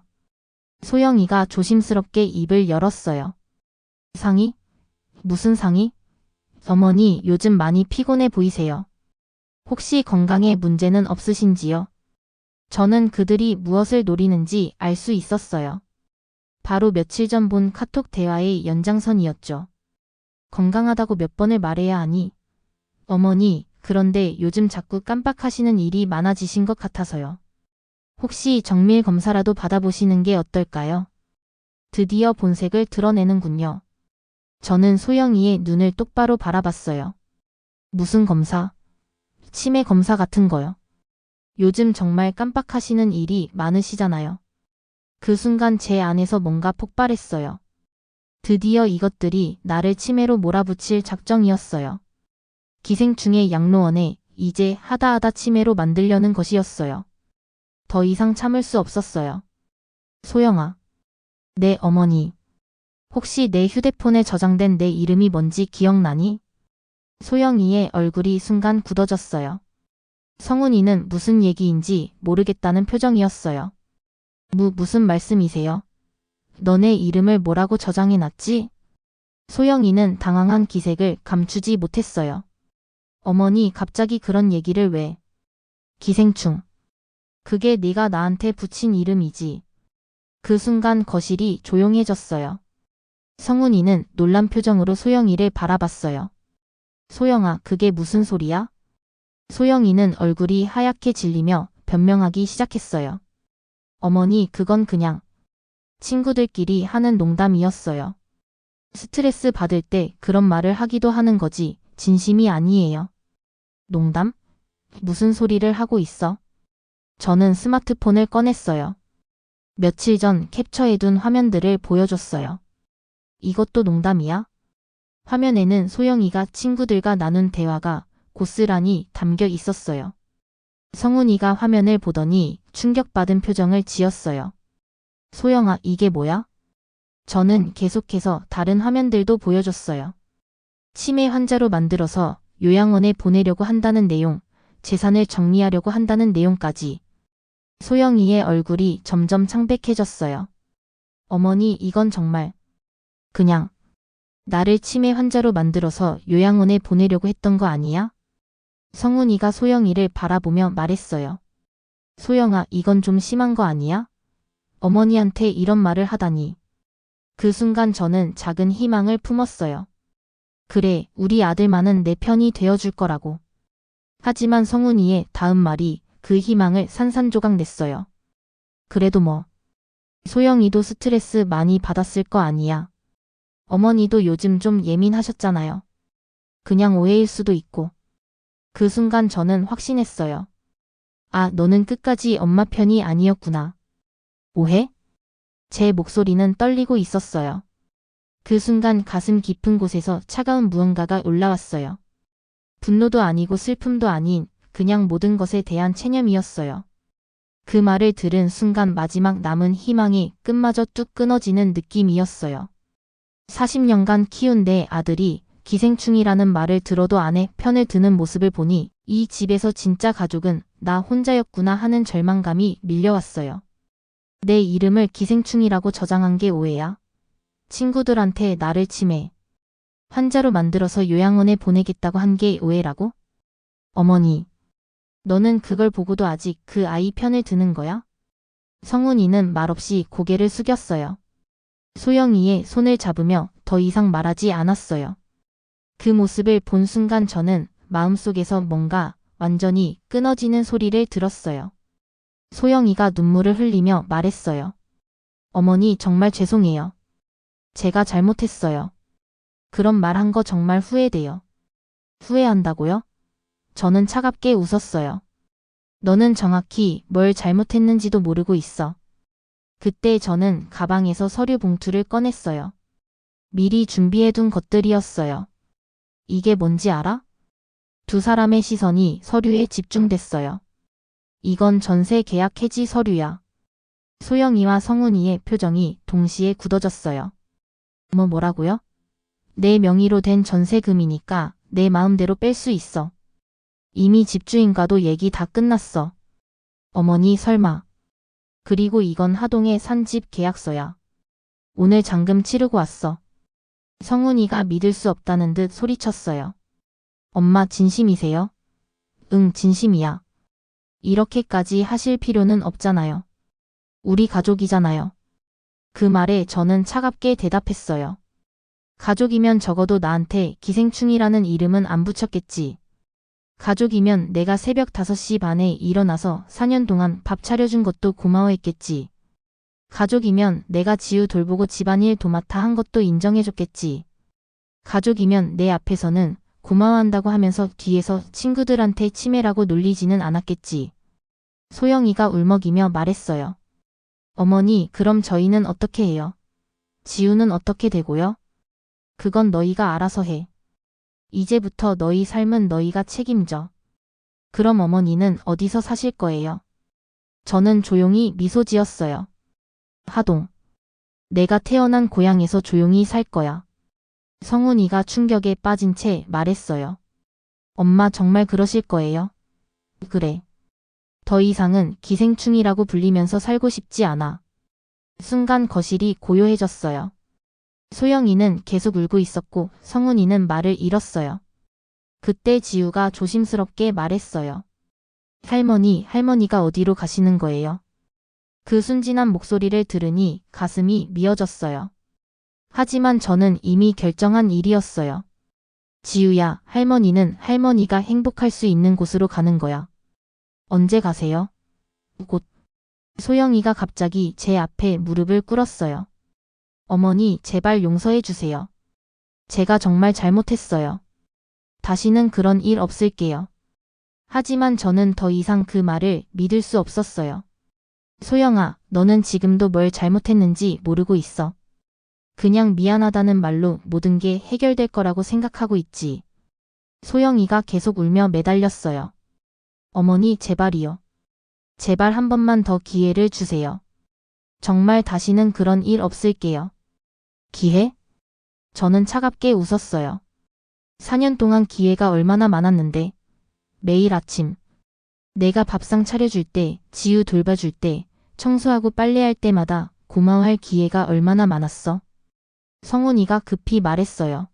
소영이가 조심스럽게 입을 열었어요. 상의? 무슨 상의? 어머니, 요즘 많이 피곤해 보이세요. 혹시 건강에 문제는 없으신지요? 저는 그들이 무엇을 노리는지 알 수 있었어요. 바로 며칠 전 본 카톡 대화의 연장선이었죠. 건강하다고 몇 번을 말해야 하니? 어머니, 그런데 요즘 자꾸 깜빡하시는 일이 많아지신 것 같아서요. 혹시 정밀 검사라도 받아보시는 게 어떨까요? 드디어 본색을 드러내는군요. 저는 소영이의 눈을 똑바로 바라봤어요. 무슨 검사? 치매 검사 같은 거요. 요즘 정말 깜빡하시는 일이 많으시잖아요. 그 순간 제 안에서 뭔가 폭발했어요. 드디어 이것들이 나를 치매로 몰아붙일 작정이었어요. 기생충의 양로원에 이제 하다하다 치매로 만들려는 것이었어요. 더 이상 참을 수 없었어요. 소영아. 내 어머니. 혹시 내 휴대폰에 저장된 내 이름이 뭔지 기억나니? 소영이의 얼굴이 순간 굳어졌어요. 성훈이는 무슨 얘기인지 모르겠다는 표정이었어요. 무슨 말씀이세요? 너네 이름을 뭐라고 저장해놨지? 소영이는 당황한 기색을 감추지 못했어요. 어머니 갑자기 그런 얘기를 왜? 기생충. 그게 네가 나한테 붙인 이름이지. 그 순간 거실이 조용해졌어요. 성훈이는 놀란 표정으로 소영이를 바라봤어요. 소영아, 그게 무슨 소리야? 소영이는 얼굴이 하얗게 질리며 변명하기 시작했어요. 어머니, 그건 그냥 친구들끼리 하는 농담이었어요. 스트레스 받을 때 그런 말을 하기도 하는 거지 진심이 아니에요. 농담? 무슨 소리를 하고 있어? 저는 스마트폰을 꺼냈어요. 며칠 전 캡처해둔 화면들을 보여줬어요. 이것도 농담이야? 화면에는 소영이가 친구들과 나눈 대화가 고스란히 담겨 있었어요. 성훈이가 화면을 보더니 충격받은 표정을 지었어요. 소영아, 이게 뭐야? 저는 계속해서 다른 화면들도 보여줬어요. 치매 환자로 만들어서 요양원에 보내려고 한다는 내용, 재산을 정리하려고 한다는 내용까지. 소영이의 얼굴이 점점 창백해졌어요. 어머니, 이건 정말 그냥 나를 치매 환자로 만들어서 요양원에 보내려고 했던 거 아니야? 성훈이가 소영이를 바라보며 말했어요. 소영아, 이건 좀 심한 거 아니야? 어머니한테 이런 말을 하다니. 그 순간 저는 작은 희망을 품었어요. 그래, 우리 아들만은 내 편이 되어줄 거라고. 하지만 성훈이의 다음 말이 그 희망을 산산조각 냈어요. 그래도 뭐. 소영이도 스트레스 많이 받았을 거 아니야. 어머니도 요즘 좀 예민하셨잖아요. 그냥 오해일 수도 있고. 그 순간 저는 확신했어요. 아, 너는 끝까지 엄마 편이 아니었구나. 오해? 제 목소리는 떨리고 있었어요. 그 순간 가슴 깊은 곳에서 차가운 무언가가 올라왔어요. 분노도 아니고 슬픔도 아닌 그냥 모든 것에 대한 체념이었어요. 그 말을 들은 순간 마지막 남은 희망이 끝마저 뚝 끊어지는 느낌이었어요. 40년간 키운 내 아들이 기생충이라는 말을 들어도 아내 편을 드는 모습을 보니 이 집에서 진짜 가족은 나 혼자였구나 하는 절망감이 밀려왔어요. 내 이름을 기생충이라고 저장한 게 오해야? 친구들한테 나를 치매 환자로 만들어서 요양원에 보내겠다고 한 게 오해라고? 어머니, 너는 그걸 보고도 아직 그 아이 편을 드는 거야? 성훈이는 말없이 고개를 숙였어요. 소영이의 손을 잡으며 더 이상 말하지 않았어요. 그 모습을 본 순간 저는 마음속에서 뭔가 완전히 끊어지는 소리를 들었어요. 소영이가 눈물을 흘리며 말했어요. 어머니, 정말 죄송해요. 제가 잘못했어요. 그런 말 한 거 정말 후회돼요. 후회한다고요? 저는 차갑게 웃었어요. 너는 정확히 뭘 잘못했는지도 모르고 있어. 그때 저는 가방에서 서류 봉투를 꺼냈어요. 미리 준비해둔 것들이었어요. 이게 뭔지 알아? 두 사람의 시선이 서류에 집중됐어요. 이건 전세 계약 해지 서류야. 소영이와 성훈이의 표정이 동시에 굳어졌어요. 뭐라고요? 내 명의로 된 전세금이니까 내 마음대로 뺄 수 있어. 이미 집주인과도 얘기 다 끝났어. 어머니 설마. 그리고 이건 하동의 산집 계약서야. 오늘 잔금 치르고 왔어. 성훈이가 믿을 수 없다는 듯 소리쳤어요. 엄마 진심이세요? 응, 진심이야. 이렇게까지 하실 필요는 없잖아요. 우리 가족이잖아요. 그 말에 저는 차갑게 대답했어요. 가족이면 적어도 나한테 기생충이라는 이름은 안 붙였겠지. 가족이면 내가 새벽 5시 반에 일어나서 4년 동안 밥 차려준 것도 고마워했겠지. 가족이면 내가 지우 돌보고 집안일 도맡아 한 것도 인정해줬겠지. 가족이면 내 앞에서는 고마워한다고 하면서 뒤에서 친구들한테 치매라고 놀리지는 않았겠지. 소영이가 울먹이며 말했어요. 어머니, 그럼 저희는 어떻게 해요? 지우는 어떻게 되고요? 그건 너희가 알아서 해. 이제부터 너희 삶은 너희가 책임져. 그럼 어머니는 어디서 사실 거예요? 저는 조용히 미소 지었어요. 하동. 내가 태어난 고향에서 조용히 살 거야. 성훈이가 충격에 빠진 채 말했어요. 엄마 정말 그러실 거예요? 그래. 더 이상은 기생충이라고 불리면서 살고 싶지 않아. 순간 거실이 고요해졌어요. 소영이는 계속 울고 있었고 성훈이는 말을 잃었어요. 그때 지우가 조심스럽게 말했어요. 할머니가 어디로 가시는 거예요? 그 순진한 목소리를 들으니 가슴이 미어졌어요. 하지만 저는 이미 결정한 일이었어요. 지우야, 할머니는 할머니가 행복할 수 있는 곳으로 가는 거야. 언제 가세요? 곧. 소영이가 갑자기 제 앞에 무릎을 꿇었어요. 어머니, 제발 용서해 주세요. 제가 정말 잘못했어요. 다시는 그런 일 없을게요. 하지만 저는 더 이상 그 말을 믿을 수 없었어요. 소영아, 너는 지금도 뭘 잘못했는지 모르고 있어. 그냥 미안하다는 말로 모든 게 해결될 거라고 생각하고 있지. 소영이가 계속 울며 매달렸어요. 어머니, 제발이요. 제발 한 번만 더 기회를 주세요. 정말 다시는 그런 일 없을게요. 기회? 저는 차갑게 웃었어요. 4년 동안 기회가 얼마나 많았는데. 매일 아침 내가 밥상 차려줄 때, 지우 돌봐줄 때, 청소하고 빨래할 때마다 고마워할 기회가 얼마나 많았어. 성훈이가 급히 말했어요.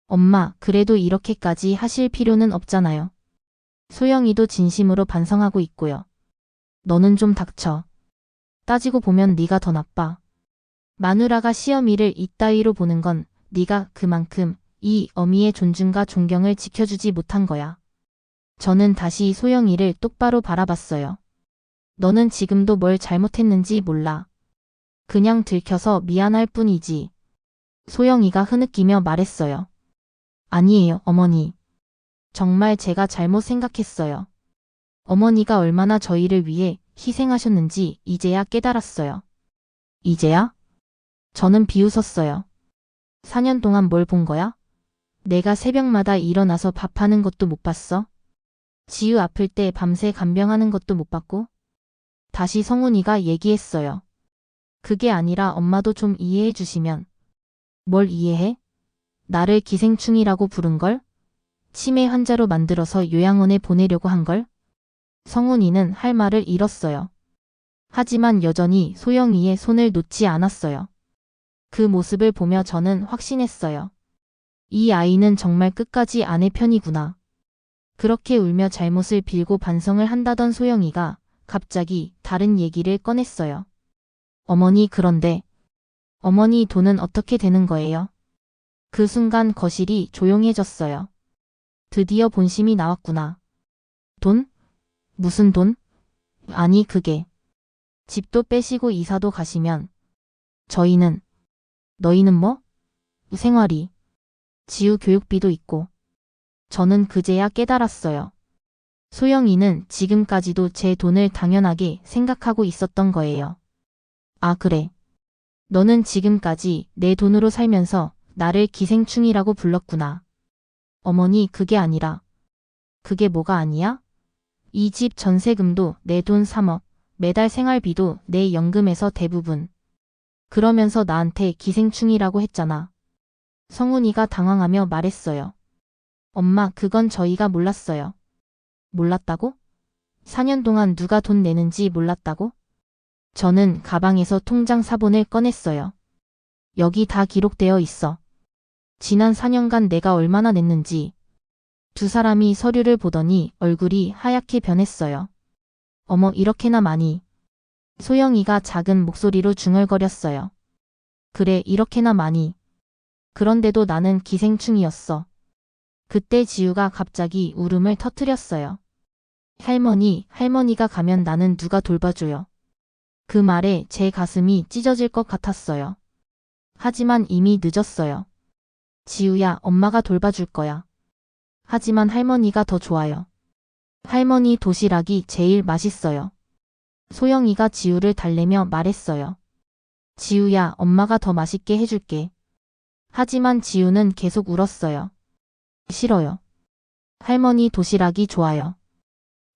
엄마, 그래도 이렇게까지 하실 필요는 없잖아요. 소영이도 진심으로 반성하고 있고요. 너는 좀 닥쳐. 따지고 보면 네가 더 나빠. 마누라가 시어미를 이따위로 보는 건 네가 그만큼 이 어미의 존중과 존경을 지켜주지 못한 거야. 저는 다시 소영이를 똑바로 바라봤어요. 너는 지금도 뭘 잘못했는지 몰라. 그냥 들켜서 미안할 뿐이지. 소영이가 흐느끼며 말했어요. 아니에요, 어머니. 정말 제가 잘못 생각했어요. 어머니가 얼마나 저희를 위해 희생하셨는지 이제야 깨달았어요. 이제야? 저는 비웃었어요. 4년 동안 뭘 본 거야? 내가 새벽마다 일어나서 밥하는 것도 못 봤어? 지우 아플 때 밤새 간병하는 것도 못 봤고? 다시 성훈이가 얘기했어요. 그게 아니라 엄마도 좀 이해해 주시면. 뭘 이해해? 나를 기생충이라고 부른걸? 치매 환자로 만들어서 요양원에 보내려고 한걸? 성훈이는 할 말을 잃었어요. 하지만 여전히 소영이의 손을 놓지 않았어요. 그 모습을 보며 저는 확신했어요. 이 아이는 정말 끝까지 아내 편이구나. 그렇게 울며 잘못을 빌고 반성을 한다던 소영이가 갑자기 다른 얘기를 꺼냈어요. 어머니, 그런데 어머니 돈은 어떻게 되는 거예요? 그 순간 거실이 조용해졌어요. 드디어 본심이 나왔구나. 돈? 무슨 돈? 아니, 그게. 집도 빼시고 이사도 가시면 저희는, 너희는 뭐? 생활이. 지우 교육비도 있고. 저는 그제야 깨달았어요. 소영이는 지금까지도 제 돈을 당연하게 생각하고 있었던 거예요. 아, 그래. 너는 지금까지 내 돈으로 살면서 나를 기생충이라고 불렀구나. 어머니, 그게 아니라. 그게 뭐가 아니야? 이 집 전세금도 내 돈 3억, 매달 생활비도 내 연금에서 대부분. 그러면서 나한테 기생충이라고 했잖아. 성훈이가 당황하며 말했어요. 엄마, 그건 저희가 몰랐어요. 몰랐다고? 4년 동안 누가 돈 내는지 몰랐다고? 저는 가방에서 통장 사본을 꺼냈어요. 여기 다 기록되어 있어. 지난 4년간 내가 얼마나 냈는지. 두 사람이 서류를 보더니 얼굴이 하얗게 변했어요. 어머, 이렇게나 많이. 소영이가 작은 목소리로 중얼거렸어요. 그래, 이렇게나 많이. 그런데도 나는 기생충이었어. 그때 지우가 갑자기 울음을 터뜨렸어요. 할머니가 가면 나는 누가 돌봐줘요. 그 말에 제 가슴이 찢어질 것 같았어요. 하지만 이미 늦었어요. 지우야, 엄마가 돌봐줄 거야. 하지만 할머니가 더 좋아요. 할머니 도시락이 제일 맛있어요. 소영이가 지우를 달래며 말했어요. 지우야, 엄마가 더 맛있게 해줄게. 하지만 지우는 계속 울었어요. 싫어요. 할머니 도시락이 좋아요.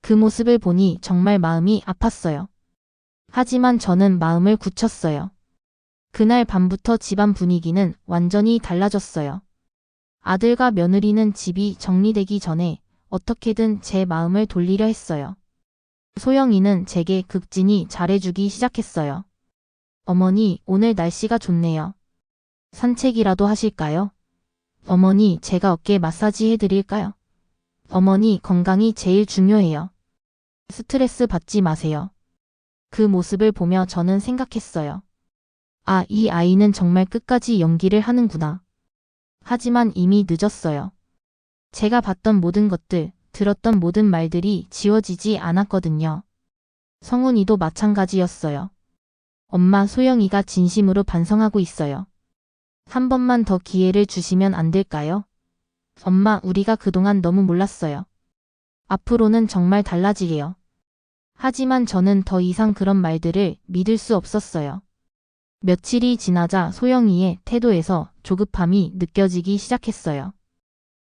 그 모습을 보니 정말 마음이 아팠어요. 하지만 저는 마음을 굳혔어요. 그날 밤부터 집안 분위기는 완전히 달라졌어요. 아들과 며느리는 집이 정리되기 전에 어떻게든 제 마음을 돌리려 했어요. 소영이는 제게 극진히 잘해주기 시작했어요. 어머니, 오늘 날씨가 좋네요. 산책이라도 하실까요? 어머니, 제가 어깨 마사지 해드릴까요? 어머니, 건강이 제일 중요해요. 스트레스 받지 마세요. 그 모습을 보며 저는 생각했어요. 아, 이 아이는 정말 끝까지 연기를 하는구나. 하지만 이미 늦었어요. 제가 봤던 모든 것들, 들었던 모든 말들이 지워지지 않았거든요. 성훈이도 마찬가지였어요. 엄마, 소영이가 진심으로 반성하고 있어요. 한 번만 더 기회를 주시면 안 될까요? 엄마, 우리가 그동안 너무 몰랐어요. 앞으로는 정말 달라지게요. 하지만 저는 더 이상 그런 말들을 믿을 수 없었어요. 며칠이 지나자 소영이의 태도에서 조급함이 느껴지기 시작했어요.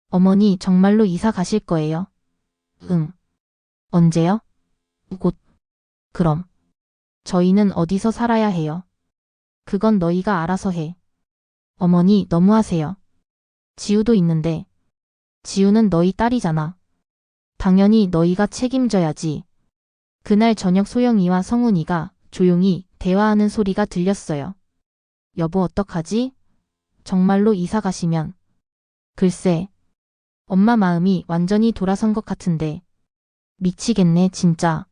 어머니, 정말로 이사 가실 거예요? 응. 언제요? 곧. 그럼. 저희는 어디서 살아야 해요? 그건 너희가 알아서 해. 어머니, 너무하세요. 지우도 있는데. 지우는 너희 딸이잖아. 당연히 너희가 책임져야지. 그날 저녁 소영이와 성훈이가 조용히 대화하는 소리가 들렸어요. 여보, 어떡하지? 정말로 이사 가시면. 글쎄. 엄마 마음이 완전히 돌아선 것 같은데. 미치겠네, 진짜.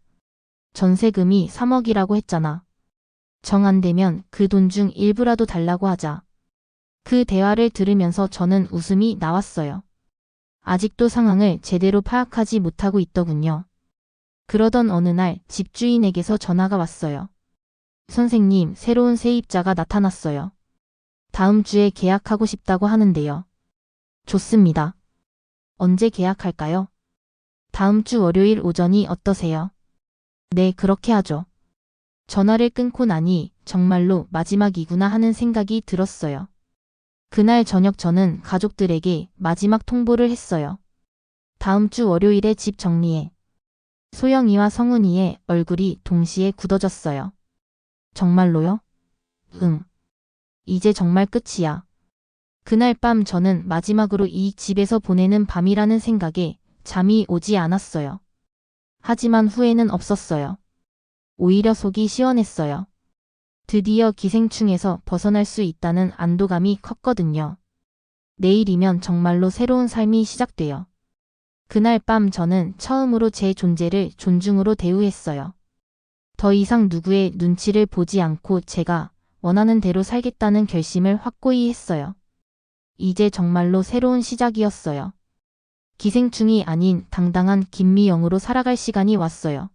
전세금이 3억이라고 했잖아. 정 안 되면 그 돈 중 일부라도 달라고 하자. 그 대화를 들으면서 저는 웃음이 나왔어요. 아직도 상황을 제대로 파악하지 못하고 있더군요. 그러던 어느 날 집주인에게서 전화가 왔어요. 선생님, 새로운 세입자가 나타났어요. 다음 주에 계약하고 싶다고 하는데요. 좋습니다. 언제 계약할까요? 다음 주 월요일 오전이 어떠세요? 네, 그렇게 하죠. 전화를 끊고 나니 정말로 마지막이구나 하는 생각이 들었어요. 그날 저녁 저는 가족들에게 마지막 통보를 했어요. 다음 주 월요일에 집 정리해. 소영이와 성훈이의 얼굴이 동시에 굳어졌어요. 정말로요? 응. 이제 정말 끝이야. 그날 밤 저는 마지막으로 이 집에서 보내는 밤이라는 생각에 잠이 오지 않았어요. 하지만 후회는 없었어요. 오히려 속이 시원했어요. 드디어 기생충에서 벗어날 수 있다는 안도감이 컸거든요. 내일이면 정말로 새로운 삶이 시작돼요. 그날 밤 저는 처음으로 제 존재를 존중으로 대우했어요. 더 이상 누구의 눈치를 보지 않고 제가 원하는 대로 살겠다는 결심을 확고히 했어요. 이제 정말로 새로운 시작이었어요. 기생충이 아닌 당당한 김미영으로 살아갈 시간이 왔어요.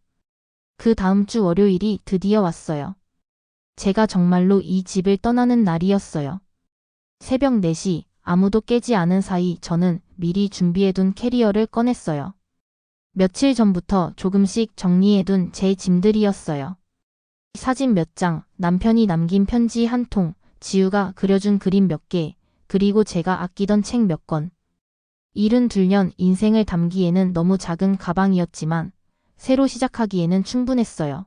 그 다음 주 월요일이 드디어 왔어요. 제가 정말로 이 집을 떠나는 날이었어요. 새벽 4시, 아무도 깨지 않은 사이 저는 미리 준비해둔 캐리어를 꺼냈어요. 며칠 전부터 조금씩 정리해둔 제 짐들이었어요. 사진 몇 장, 남편이 남긴 편지 한 통, 지우가 그려준 그림 몇 개, 그리고 제가 아끼던 책 몇 권. 72년 인생을 담기에는 너무 작은 가방이었지만 새로 시작하기에는 충분했어요.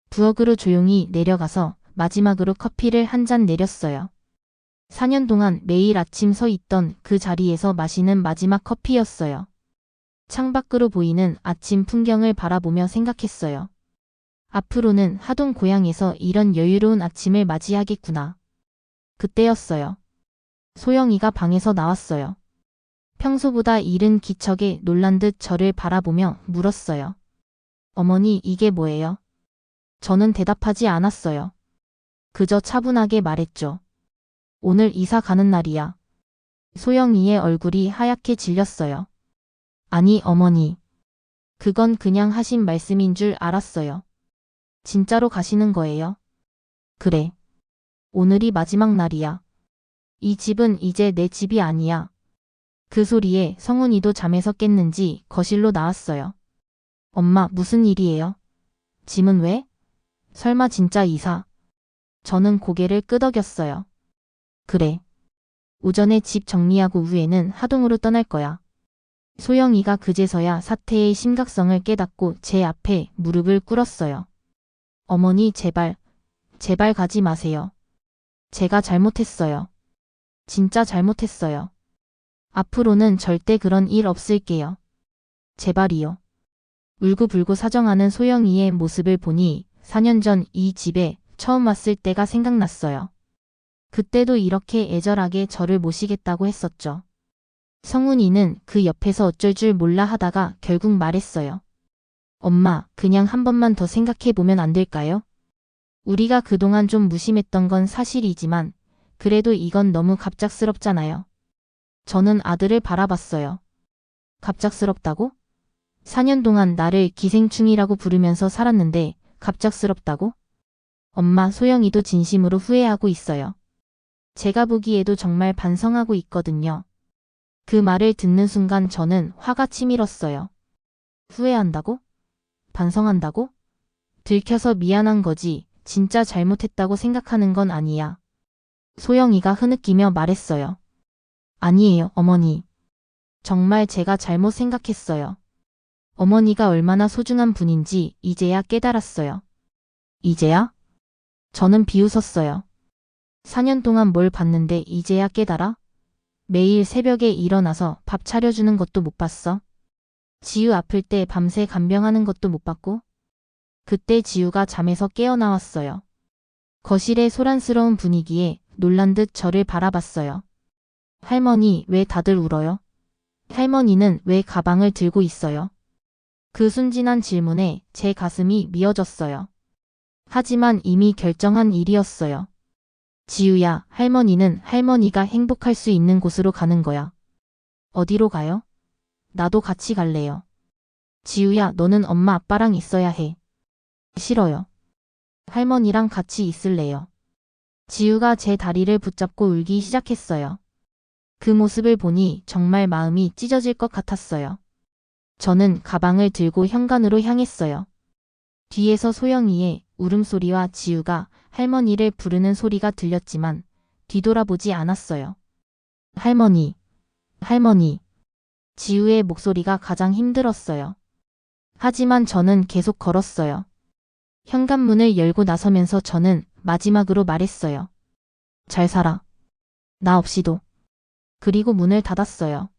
부엌으로 조용히 내려가서 마지막으로 커피를 한 잔 내렸어요. 4년 동안 매일 아침 서 있던 그 자리에서 마시는 마지막 커피였어요. 창밖으로 보이는 아침 풍경을 바라보며 생각했어요. 앞으로는 하동 고향에서 이런 여유로운 아침을 맞이하겠구나. 그때였어요. 소영이가 방에서 나왔어요. 평소보다 이른 기척에 놀란 듯 저를 바라보며 물었어요. 어머니, 이게 뭐예요? 저는 대답하지 않았어요. 그저 차분하게 말했죠. 오늘 이사 가는 날이야. 소영이의 얼굴이 하얗게 질렸어요. 아니, 어머니. 그건 그냥 하신 말씀인 줄 알았어요. 진짜로 가시는 거예요? 그래. 오늘이 마지막 날이야. 이 집은 이제 내 집이 아니야. 그 소리에 성훈이도 잠에서 깼는지 거실로 나왔어요. 엄마, 무슨 일이에요? 짐은 왜? 설마 진짜 이사? 저는 고개를 끄덕였어요. 그래. 오전에 집 정리하고 후에는 하동으로 떠날 거야. 소영이가 그제서야 사태의 심각성을 깨닫고 제 앞에 무릎을 꿇었어요. 어머니, 제발, 제발 가지 마세요. 제가 잘못했어요. 진짜 잘못했어요. 앞으로는 절대 그런 일 없을게요. 제발이요. 울고불고 사정하는 소영이의 모습을 보니 4년 전 이 집에 처음 왔을 때가 생각났어요. 그때도 이렇게 애절하게 저를 모시겠다고 했었죠. 성훈이는 그 옆에서 어쩔 줄 몰라 하다가 결국 말했어요. 엄마, 그냥 한 번만 더 생각해보면 안 될까요? 우리가 그동안 좀 무심했던 건 사실이지만 그래도 이건 너무 갑작스럽잖아요. 저는 아들을 바라봤어요. 갑작스럽다고? 4년 동안 나를 기생충이라고 부르면서 살았는데 갑작스럽다고? 엄마, 소영이도 진심으로 후회하고 있어요. 제가 보기에도 정말 반성하고 있거든요. 그 말을 듣는 순간 저는 화가 치밀었어요. 후회한다고? 반성한다고? 들켜서 미안한 거지 진짜 잘못했다고 생각하는 건 아니야. 소영이가 흐느끼며 말했어요. 아니에요, 어머니. 정말 제가 잘못 생각했어요. 어머니가 얼마나 소중한 분인지 이제야 깨달았어요. 이제야? 저는 비웃었어요. 4년 동안 뭘 봤는데 이제야 깨달아? 매일 새벽에 일어나서 밥 차려주는 것도 못 봤어? 지우 아플 때 밤새 간병하는 것도 못 봤고? 그때 지우가 잠에서 깨어나왔어요. 거실의 소란스러운 분위기에 놀란 듯 저를 바라봤어요. 할머니, 왜 다들 울어요? 할머니는 왜 가방을 들고 있어요? 그 순진한 질문에 제 가슴이 미어졌어요. 하지만 이미 결정한 일이었어요. 지우야, 할머니는 할머니가 행복할 수 있는 곳으로 가는 거야. 어디로 가요? 나도 같이 갈래요. 지우야, 너는 엄마 아빠랑 있어야 해. 싫어요. 할머니랑 같이 있을래요. 지우가 제 다리를 붙잡고 울기 시작했어요. 그 모습을 보니 정말 마음이 찢어질 것 같았어요. 저는 가방을 들고 현관으로 향했어요. 뒤에서 소영이의 울음소리와 지우가 할머니를 부르는 소리가 들렸지만 뒤돌아보지 않았어요. 할머니, 할머니. 지우의 목소리가 가장 힘들었어요. 하지만 저는 계속 걸었어요. 현관문을 열고 나서면서 저는 마지막으로 말했어요. 잘 살아. 나 없이도. 그리고 문을 닫았어요.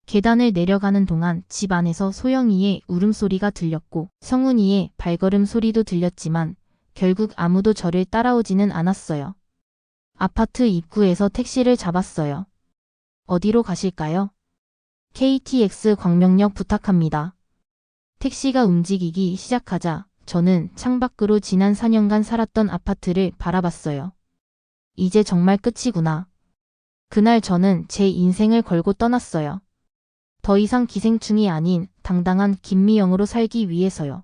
계단을 내려가는 동안 집 안에서 소영이의 울음소리가 들렸고 성훈이의 발걸음 소리도 들렸지만 결국 아무도 저를 따라오지는 않았어요. 아파트 입구에서 택시를 잡았어요. 어디로 가실까요? KTX 광명역 부탁합니다. 택시가 움직이기 시작하자 저는 창밖으로 지난 4년간 살았던 아파트를 바라봤어요. 이제 정말 끝이구나. 그날 저는 제 인생을 걸고 떠났어요. 더 이상 기생충이 아닌 당당한 김미영으로 살기 위해서요.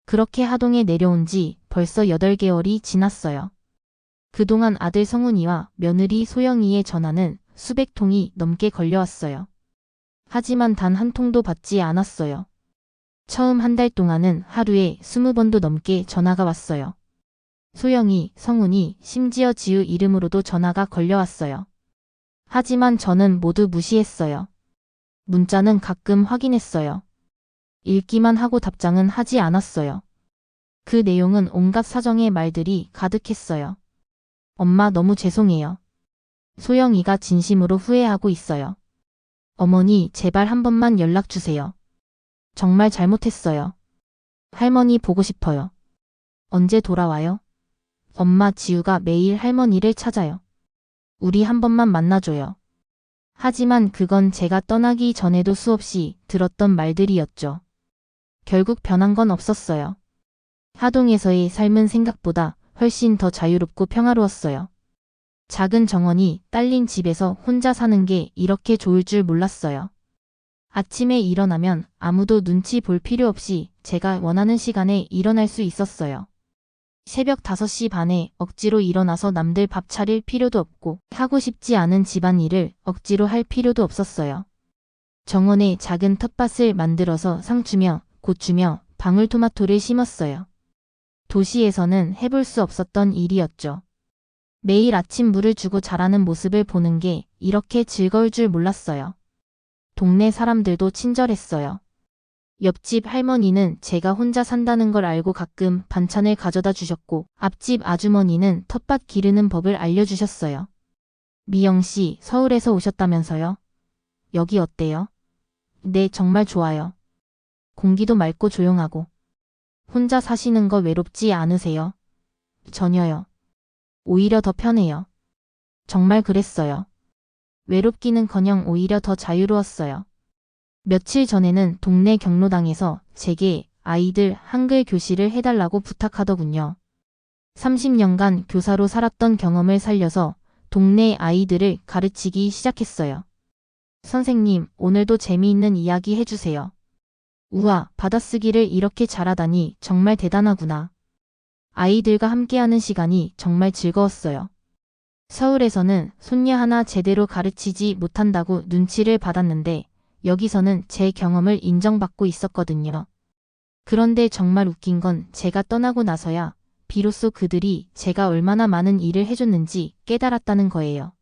그렇게 하동에 내려온 지 벌써 8개월이 지났어요. 그동안 아들 성훈이와 며느리 소영이의 전화는 수백 통이 넘게 걸려왔어요. 하지만 단 한 통도 받지 않았어요. 처음 한 달 동안은 하루에 20번도 넘게 전화가 왔어요. 소영이, 성훈이, 심지어 지우 이름으로도 전화가 걸려왔어요. 하지만 저는 모두 무시했어요. 문자는 가끔 확인했어요. 읽기만 하고 답장은 하지 않았어요. 그 내용은 온갖 사정의 말들이 가득했어요. 엄마, 너무 죄송해요. 소영이가 진심으로 후회하고 있어요. 어머니, 제발 한 번만 연락 주세요. 정말 잘못했어요. 할머니 보고 싶어요. 언제 돌아와요? 엄마, 지우가 매일 할머니를 찾아요. 우리 한 번만 만나줘요. 하지만 그건 제가 떠나기 전에도 수없이 들었던 말들이었죠. 결국 변한 건 없었어요. 하동에서의 삶은 생각보다 훨씬 더 자유롭고 평화로웠어요. 작은 정원이 딸린 집에서 혼자 사는 게 이렇게 좋을 줄 몰랐어요. 아침에 일어나면 아무도 눈치 볼 필요 없이 제가 원하는 시간에 일어날 수 있었어요. 새벽 5시 반에 억지로 일어나서 남들 밥 차릴 필요도 없고 하고 싶지 않은 집안일을 억지로 할 필요도 없었어요. 정원에 작은 텃밭을 만들어서 상추며 고추며 방울토마토를 심었어요. 도시에서는 해볼 수 없었던 일이었죠. 매일 아침 물을 주고 자라는 모습을 보는 게 이렇게 즐거울 줄 몰랐어요. 동네 사람들도 친절했어요. 옆집 할머니는 제가 혼자 산다는 걸 알고 가끔 반찬을 가져다 주셨고, 앞집 아주머니는 텃밭 기르는 법을 알려주셨어요. 미영 씨, 서울에서 오셨다면서요? 여기 어때요? 네, 정말 좋아요. 공기도 맑고 조용하고. 혼자 사시는 거 외롭지 않으세요? 전혀요. 오히려 더 편해요. 정말 그랬어요. 외롭기는커녕 오히려 더 자유로웠어요. 며칠 전에는 동네 경로당에서 제게 아이들 한글 교실을 해달라고 부탁하더군요. 30년간 교사로 살았던 경험을 살려서 동네 아이들을 가르치기 시작했어요. 선생님, 오늘도 재미있는 이야기 해주세요. 우와, 받아쓰기를 이렇게 잘하다니 정말 대단하구나. 아이들과 함께하는 시간이 정말 즐거웠어요. 서울에서는 손녀 하나 제대로 가르치지 못한다고 눈치를 받았는데 여기서는 제 경험을 인정받고 있었거든요. 그런데 정말 웃긴 건 제가 떠나고 나서야 비로소 그들이 제가 얼마나 많은 일을 해줬는지 깨달았다는 거예요.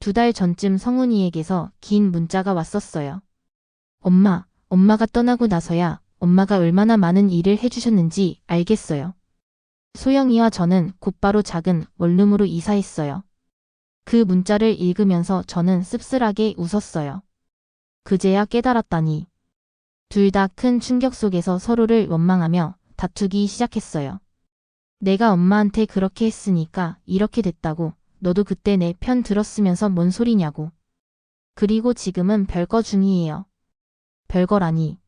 2달 전쯤 성훈이에게서 긴 문자가 왔었어요. 엄마가 떠나고 나서야 엄마가 얼마나 많은 일을 해주셨는지 알겠어요. 소영이와 저는 곧바로 작은 원룸으로 이사했어요. 그 문자를 읽으면서 저는 씁쓸하게 웃었어요. 그제야 깨달았다니. 둘 다 큰 충격 속에서 서로를 원망하며 다투기 시작했어요. 내가 엄마한테 그렇게 했으니까 이렇게 됐다고. 너도 그때 내 편 들었으면서 뭔 소리냐고. 그리고 지금은 별거 중이에요. 별거라니.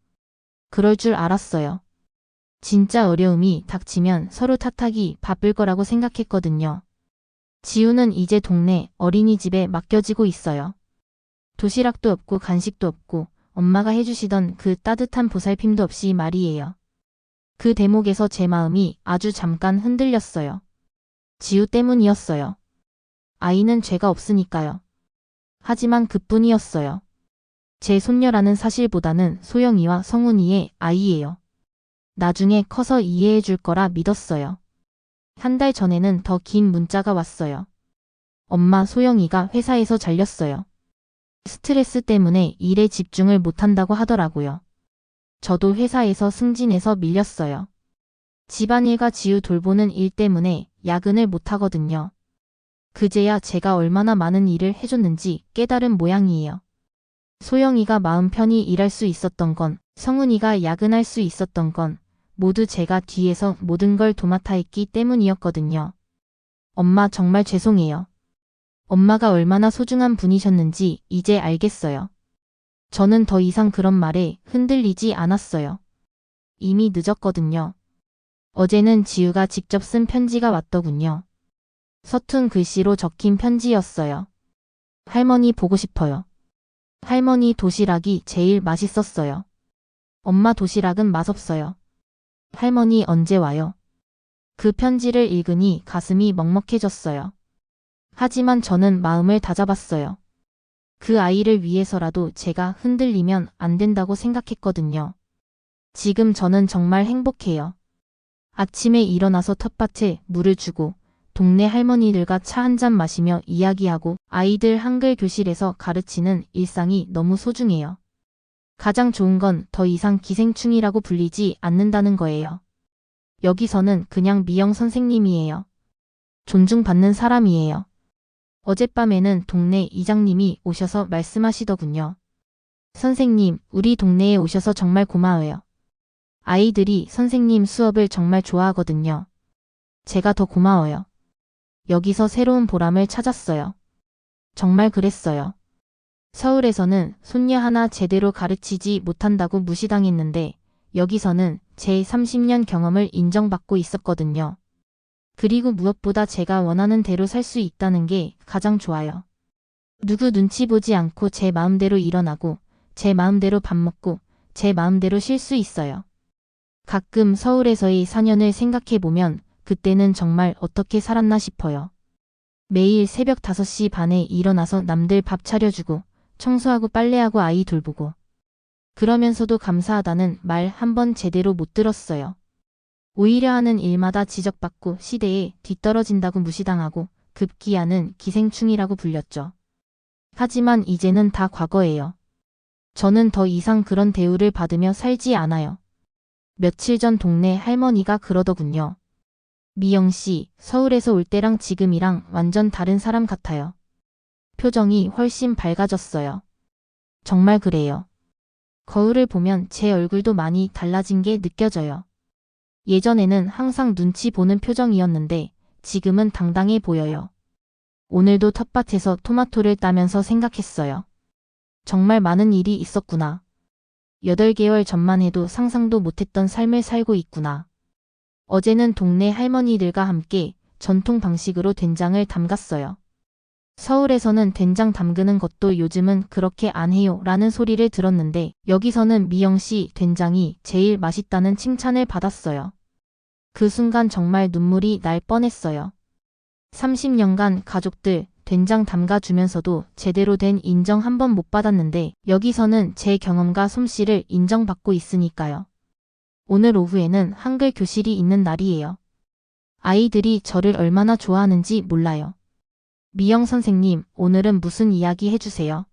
그럴 줄 알았어요. 진짜 어려움이 닥치면 서로 탓하기 바쁠 거라고 생각했거든요. 지우는 이제 동네 어린이집에 맡겨지고 있어요. 도시락도 없고 간식도 없고 엄마가 해주시던 그 따뜻한 보살핌도 없이 말이에요. 그 대목에서 제 마음이 아주 잠깐 흔들렸어요. 지우 때문이었어요. 아이는 죄가 없으니까요. 하지만 그뿐이었어요. 제 손녀라는 사실보다는 소영이와 성훈이의 아이예요. 나중에 커서 이해해 줄 거라 믿었어요. 1달 전에는 더 긴 문자가 왔어요. 엄마, 소영이가 회사에서 잘렸어요. 스트레스 때문에 일에 집중을 못한다고 하더라고요. 저도 회사에서 승진해서 밀렸어요. 집안일과 지우 돌보는 일 때문에 야근을 못하거든요. 그제야 제가 얼마나 많은 일을 해줬는지 깨달은 모양이에요. 소영이가 마음 편히 일할 수 있었던 건, 성훈이가 야근할 수 있었던 건 모두 제가 뒤에서 모든 걸 도맡아 했기 때문이었거든요. 엄마 정말 죄송해요. 엄마가 얼마나 소중한 분이셨는지 이제 알겠어요. 저는 더 이상 그런 말에 흔들리지 않았어요. 이미 늦었거든요. 어제는 지우가 직접 쓴 편지가 왔더군요. 서툰 글씨로 적힌 편지였어요. 할머니 보고 싶어요. 할머니 도시락이 제일 맛있었어요. 엄마 도시락은 맛없어요. 할머니 언제 와요? 그 편지를 읽으니 가슴이 먹먹해졌어요. 하지만 저는 마음을 다잡았어요. 그 아이를 위해서라도 제가 흔들리면 안 된다고 생각했거든요. 지금 저는 정말 행복해요. 아침에 일어나서 텃밭에 물을 주고 동네 할머니들과 차 한잔 마시며 이야기하고 아이들 한글 교실에서 가르치는 일상이 너무 소중해요. 가장 좋은 건 더 이상 기생충이라고 불리지 않는다는 거예요. 여기서는 그냥 미영 선생님이에요. 존중받는 사람이에요. 어젯밤에는 동네 이장님이 오셔서 말씀하시더군요. 선생님, 우리 동네에 오셔서 정말 고마워요. 아이들이 선생님 수업을 정말 좋아하거든요. 제가 더 고마워요. 여기서 새로운 보람을 찾았어요. 정말 그랬어요. 서울에서는 손녀 하나 제대로 가르치지 못한다고 무시당했는데 여기서는 제 30년 경험을 인정받고 있었거든요. 그리고 무엇보다 제가 원하는 대로 살 수 있다는 게 가장 좋아요. 누구 눈치 보지 않고 제 마음대로 일어나고, 제 마음대로 밥 먹고, 제 마음대로 쉴 수 있어요. 가끔 서울에서의 4년을 생각해보면 그때는 정말 어떻게 살았나 싶어요. 매일 새벽 5시 반에 일어나서 남들 밥 차려주고, 청소하고 빨래하고 아이 돌보고. 그러면서도 감사하다는 말 한 번 제대로 못 들었어요. 오히려 하는 일마다 지적받고 시대에 뒤떨어진다고 무시당하고 급기야는 기생충이라고 불렸죠. 하지만 이제는 다 과거예요. 저는 더 이상 그런 대우를 받으며 살지 않아요. 며칠 전 동네 할머니가 그러더군요. 미영 씨, 서울에서 올 때랑 지금이랑 완전 다른 사람 같아요. 표정이 훨씬 밝아졌어요. 정말 그래요. 거울을 보면 제 얼굴도 많이 달라진 게 느껴져요. 예전에는 항상 눈치 보는 표정이었는데 지금은 당당해 보여요. 오늘도 텃밭에서 토마토를 따면서 생각했어요. 정말 많은 일이 있었구나. 8개월 전만 해도 상상도 못했던 삶을 살고 있구나. 어제는 동네 할머니들과 함께 전통 방식으로 된장을 담갔어요. 서울에서는 된장 담그는 것도 요즘은 그렇게 안 해요 라는 소리를 들었는데 여기서는 미영 씨 된장이 제일 맛있다는 칭찬을 받았어요. 그 순간 정말 눈물이 날 뻔했어요. 30년간 가족들 된장 담가주면서도 제대로 된 인정 한 번 못 받았는데 여기서는 제 경험과 솜씨를 인정받고 있으니까요. 오늘 오후에는 한글 교실이 있는 날이에요. 아이들이 저를 얼마나 좋아하는지 몰라요. 미영 선생님, 오늘은 무슨 이야기 해주세요.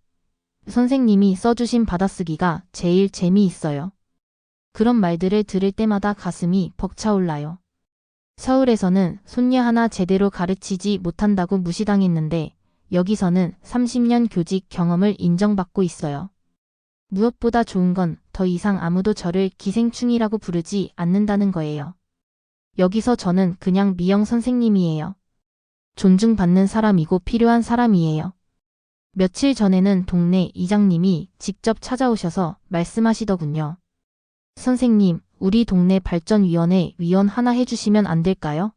선생님이 써주신 받아쓰기가 제일 재미있어요. 그런 말들을 들을 때마다 가슴이 벅차올라요. 서울에서는 손녀 하나 제대로 가르치지 못한다고 무시당했는데 여기서는 30년 교직 경험을 인정받고 있어요. 무엇보다 좋은 건 더 이상 아무도 저를 기생충이라고 부르지 않는다는 거예요. 여기서 저는 그냥 미영 선생님이에요. 존중받는 사람이고 필요한 사람이에요. 며칠 전에는 동네 이장님이 직접 찾아오셔서 말씀하시더군요. 선생님, 우리 동네 발전위원회 위원 하나 해주시면 안 될까요?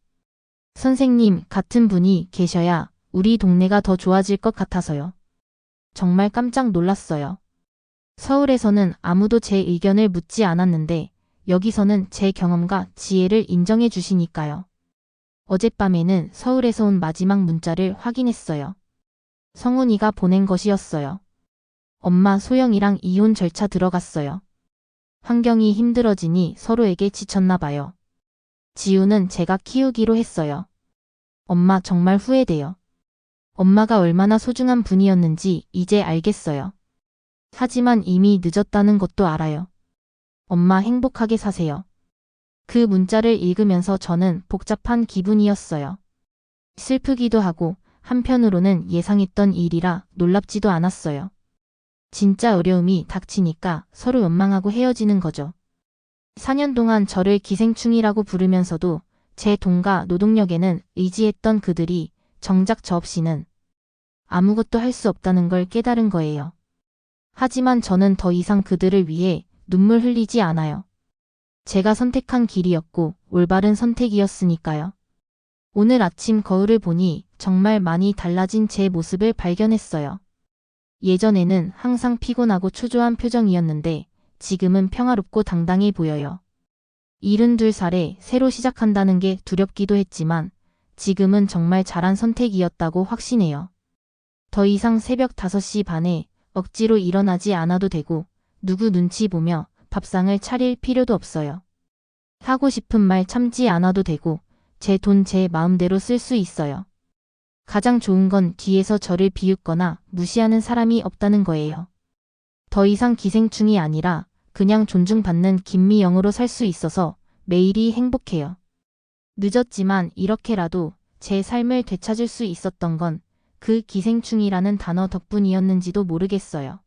선생님 같은 분이 계셔야 우리 동네가 더 좋아질 것 같아서요. 정말 깜짝 놀랐어요. 서울에서는 아무도 제 의견을 묻지 않았는데 여기서는 제 경험과 지혜를 인정해 주시니까요. 어젯밤에는 서울에서 온 마지막 문자를 확인했어요. 성훈이가 보낸 것이었어요. 엄마 소영이랑 이혼 절차 들어갔어요. 환경이 힘들어지니 서로에게 지쳤나 봐요. 지우는 제가 키우기로 했어요. 엄마 정말 후회돼요. 엄마가 얼마나 소중한 분이었는지 이제 알겠어요. 하지만 이미 늦었다는 것도 알아요. 엄마 행복하게 사세요. 그 문자를 읽으면서 저는 복잡한 기분이었어요. 슬프기도 하고 한편으로는 예상했던 일이라 놀랍지도 않았어요. 진짜 어려움이 닥치니까 서로 원망하고 헤어지는 거죠. 4년 동안 저를 기생충이라고 부르면서도 제 돈과 노동력에는 의지했던 그들이 정작 저 없이는 아무것도 할 수 없다는 걸 깨달은 거예요. 하지만 저는 더 이상 그들을 위해 눈물 흘리지 않아요. 제가 선택한 길이었고 올바른 선택이었으니까요. 오늘 아침 거울을 보니 정말 많이 달라진 제 모습을 발견했어요. 예전에는 항상 피곤하고 초조한 표정이었는데 지금은 평화롭고 당당해 보여요. 72살에 새로 시작한다는 게 두렵기도 했지만 지금은 정말 잘한 선택이었다고 확신해요. 더 이상 새벽 5시 반에 억지로 일어나지 않아도 되고 누구 눈치 보며 밥상을 차릴 필요도 없어요. 하고 싶은 말 참지 않아도 되고 제 돈 제 마음대로 쓸 수 있어요. 가장 좋은 건 뒤에서 저를 비웃거나 무시하는 사람이 없다는 거예요. 더 이상 기생충이 아니라 그냥 존중받는 김미영으로 살 수 있어서 매일이 행복해요. 늦었지만 이렇게라도 제 삶을 되찾을 수 있었던 건 그 기생충이라는 단어 덕분이었는지도 모르겠어요.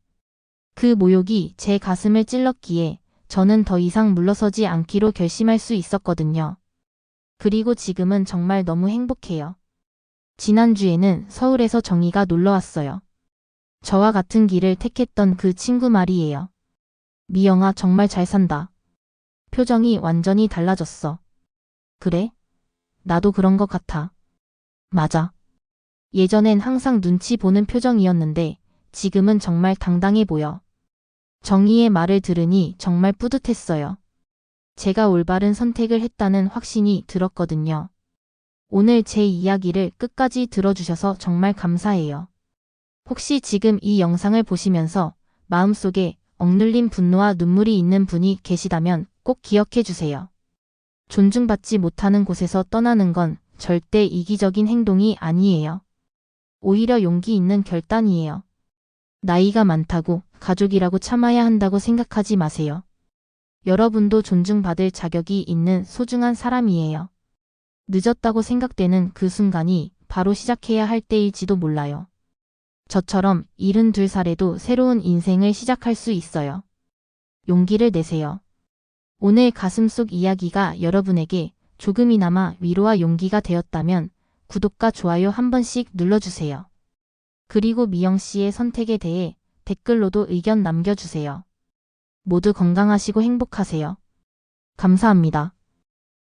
그 모욕이 제 가슴을 찔렀기에 저는 더 이상 물러서지 않기로 결심할 수 있었거든요. 그리고 지금은 정말 너무 행복해요. 지난주에는 서울에서 정희가 놀러왔어요. 저와 같은 길을 택했던 그 친구 말이에요. 미영아 정말 잘 산다. 표정이 완전히 달라졌어. 그래? 나도 그런 것 같아. 맞아. 예전엔 항상 눈치 보는 표정이었는데 지금은 정말 당당해 보여. 정희의 말을 들으니 정말 뿌듯했어요. 제가 올바른 선택을 했다는 확신이 들었거든요. 오늘 제 이야기를 끝까지 들어주셔서 정말 감사해요. 혹시 지금 이 영상을 보시면서 마음속에 억눌린 분노와 눈물이 있는 분이 계시다면 꼭 기억해 주세요. 존중받지 못하는 곳에서 떠나는 건 절대 이기적인 행동이 아니에요. 오히려 용기 있는 결단이에요. 나이가 많다고 가족이라고 참아야 한다고 생각하지 마세요. 여러분도 존중받을 자격이 있는 소중한 사람이에요. 늦었다고 생각되는 그 순간이 바로 시작해야 할 때일지도 몰라요. 저처럼 72살에도 새로운 인생을 시작할 수 있어요. 용기를 내세요. 오늘 가슴속 이야기가 여러분에게 조금이나마 위로와 용기가 되었다면 구독과 좋아요 한 번씩 눌러주세요. 그리고 미영 씨의 선택에 대해 댓글로도 의견 남겨주세요. 모두 건강하시고 행복하세요. 감사합니다.